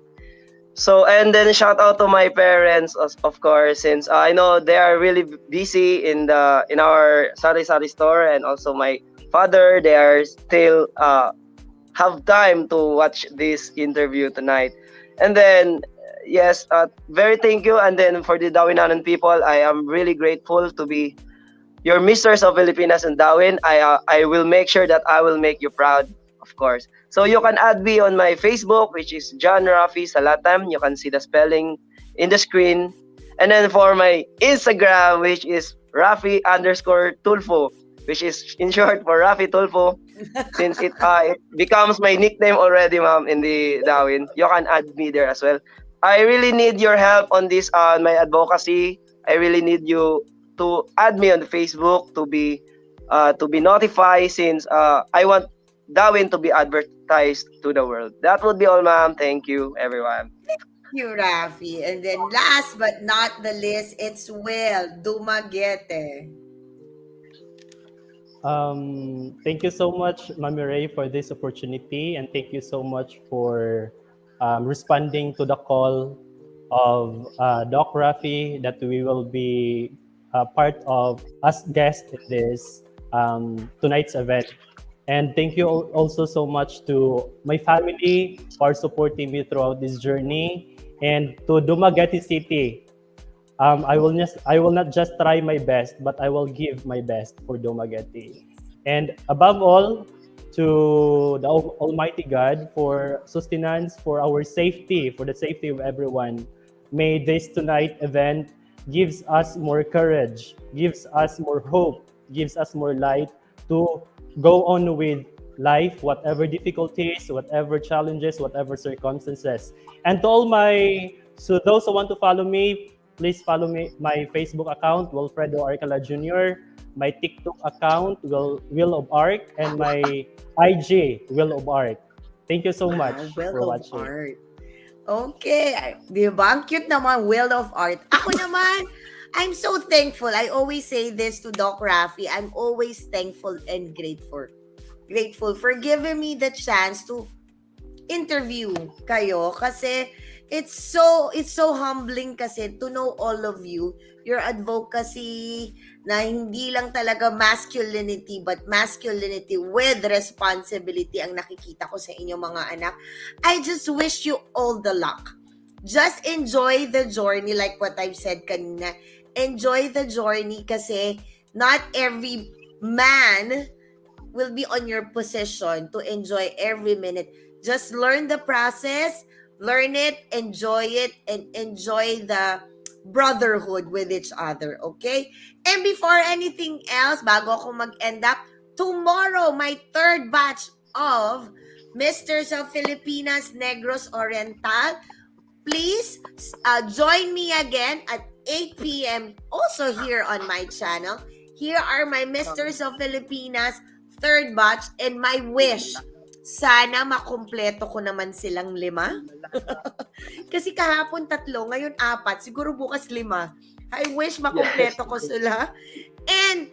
So, and then shout out to my parents, of course, since I know they are really busy in our sari-sari store, and also my father, they are still have time to watch this interview tonight. And then, yes, very thank you. And then for the Dawinanon people, I am really grateful to be your Misters of Filipinas and Dawin. I will make sure that I will make you proud, of course. So you can add me on my Facebook, which is John Rafi Salatam. You can see the spelling in the screen. And then for my Instagram, which is Rafi_Tulfo, which is in short for Rafi Tulfo, since it becomes my nickname already, ma'am, in the Dawin. You can add me there as well. I really need your help on this, my advocacy. I really need you to add me on the Facebook to be notified, since I want Dawin to be advertised to the world. That would be all, ma'am. Thank you, everyone. Thank you, Rafi. And then last but not the least, it's Will Dumaguete. Thank you so much, Mami Ray, for this opportunity, and thank you so much for responding to the call of Doc Rafi that we will be part of as guests in this tonight's event. And thank you also so much to my family for supporting me throughout this journey, and to Dumaguete City. I will not just try my best, but I will give my best for Dumaguete. And above all, to the Almighty God for sustenance, for our safety, for the safety of everyone. May this tonight event gives us more courage, gives us more hope, gives us more light to go on with life, whatever difficulties, whatever challenges, whatever circumstances. And to those who want to follow me, please follow me, my Facebook account, Wilfredo Arcala Jr., my TikTok account, Will of Art, and my IG, Will of Art. Thank you so much for watching. Art. Okay. Di ba? Ang cute naman, Will of Art. Ako naman, I'm so thankful. I always say this to Doc Rafi. I'm always thankful and grateful. Grateful for giving me the chance to interview kayo, kasi it's so humbling kasi to know all of you, your advocacy na hindi lang talaga masculinity, but masculinity with responsibility ang nakikita ko sa inyo mga anak. I just wish you all the luck. Just enjoy the journey, like what I've said kanina. Enjoy the journey kasi not every man will be on your position to enjoy every minute. Just learn the process, learn it, and enjoy the brotherhood with each other, okay? And before anything else, bago ako mag-end up, tomorrow, my third batch of Misters of Filipinas Negros Oriental, please join me again at 8 p.m. also here on my channel. Here are my Misters of Filipinas third batch, and my wish, sana makumpleto ko naman silang 5. Kasi kahapon 3, ngayon 4, siguro bukas 5. I wish makumpleto ko sila. And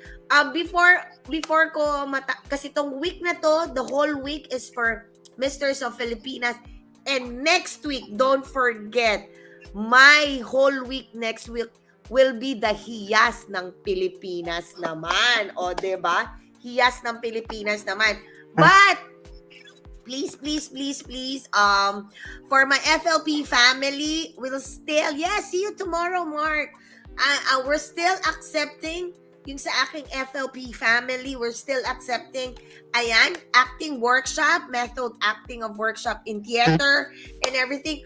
before ko kasi tong week na to, the whole week is for Misters of Filipinas. And next week, don't forget, my whole week next week will be the Hiyas ng Pilipinas naman. O, diba? Hiyas ng Pilipinas naman. But, please, for my FLP family, we'll still, see you tomorrow, Mark. We're still accepting yung sa aking FLP family, we're still accepting, ayan, acting workshop, method acting of workshop in theater and everything.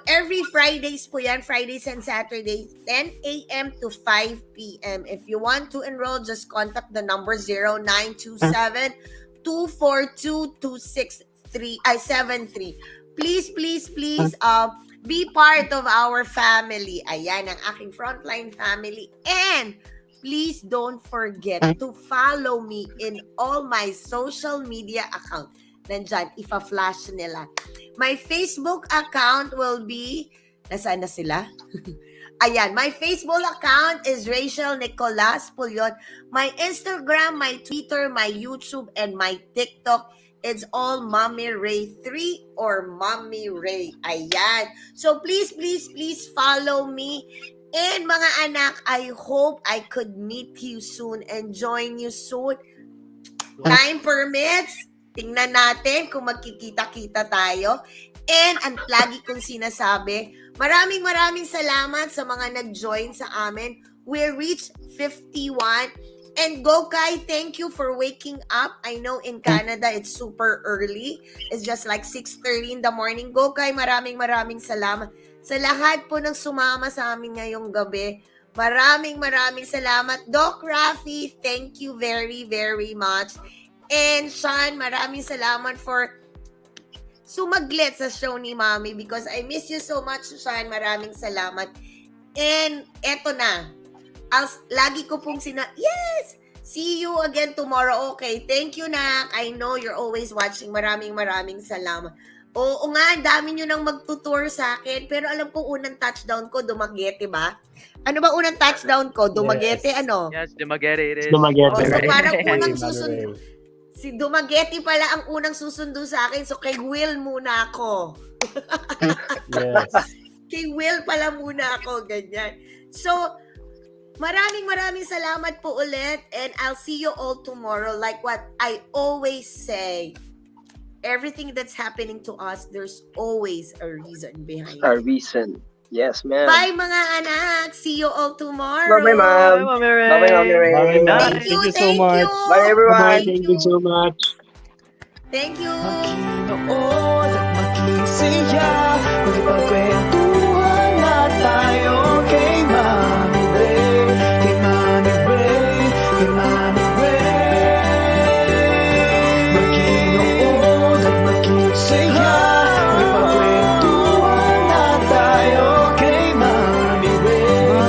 Every Fridays po yan, Fridays and Saturdays, 10 a.m. to 5 p.m. If you want to enroll, just contact the number 0927-242-263-73. Please, be part of our family. Ayan, ang aking frontline family. And please don't forget to follow me in all my social media accounts. Nandyan, ipa-flash nila. My Facebook account will be, nasaan na sila? Ayan, my Facebook account is Rachel Nicolas Pulyon. My Instagram, my Twitter, my YouTube, and my TikTok, it's all Mommy Ray 3 or Mommy Ray. Ayan. So please follow me. And mga anak, I hope I could meet you soon and join you soon. Time permits. Tingnan natin kung magkikita-kita tayo. And ang lagi kong sinasabi, maraming salamat sa mga nag-join sa amin. We reached 51. And Gokay, thank you for waking up. I know in Canada, it's super early. It's just like 6:30 in the morning. Gokay, maraming salamat. Sa lahat po ng sumama sa amin ngayong gabi, maraming salamat. Doc Rafi, thank you very much. And Sean, maraming salamat for sumaglit sa show ni Mami because I miss you so much, Sean. Maraming salamat. And eto na. Lagi ko pong yes! See you again tomorrow. Okay, thank you, Nak. I know you're always watching. Maraming salamat. Oo nga, dami nyo nang magtutour sa akin. Pero alam ko, unang touchdown ko, Dumaguete ba? Ano ba unang touchdown ko? Dumaguete, ano? Yes, Dumaguete it is. Dumaguete. So parang unang susundo. Si Dumaguete pala ang unang susundo sa akin. So kay Will muna ako. Yes. Kay Will pala muna ako, ganyan. So, maraming salamat po ulit and I'll see you all tomorrow. Like what I always say, everything that's happening to us, there's always a reason behind A it. reason. Yes, ma'am. Bye mga anak! See you all tomorrow! Bye-bye, ma'am. Bye, Mommy Ray. Bye-bye, Mommy Ray. Bye, Bye. Thank you so much. Bye, everyone. Thank you so much. Thank you! Maginood at maglisiya, magipagkwento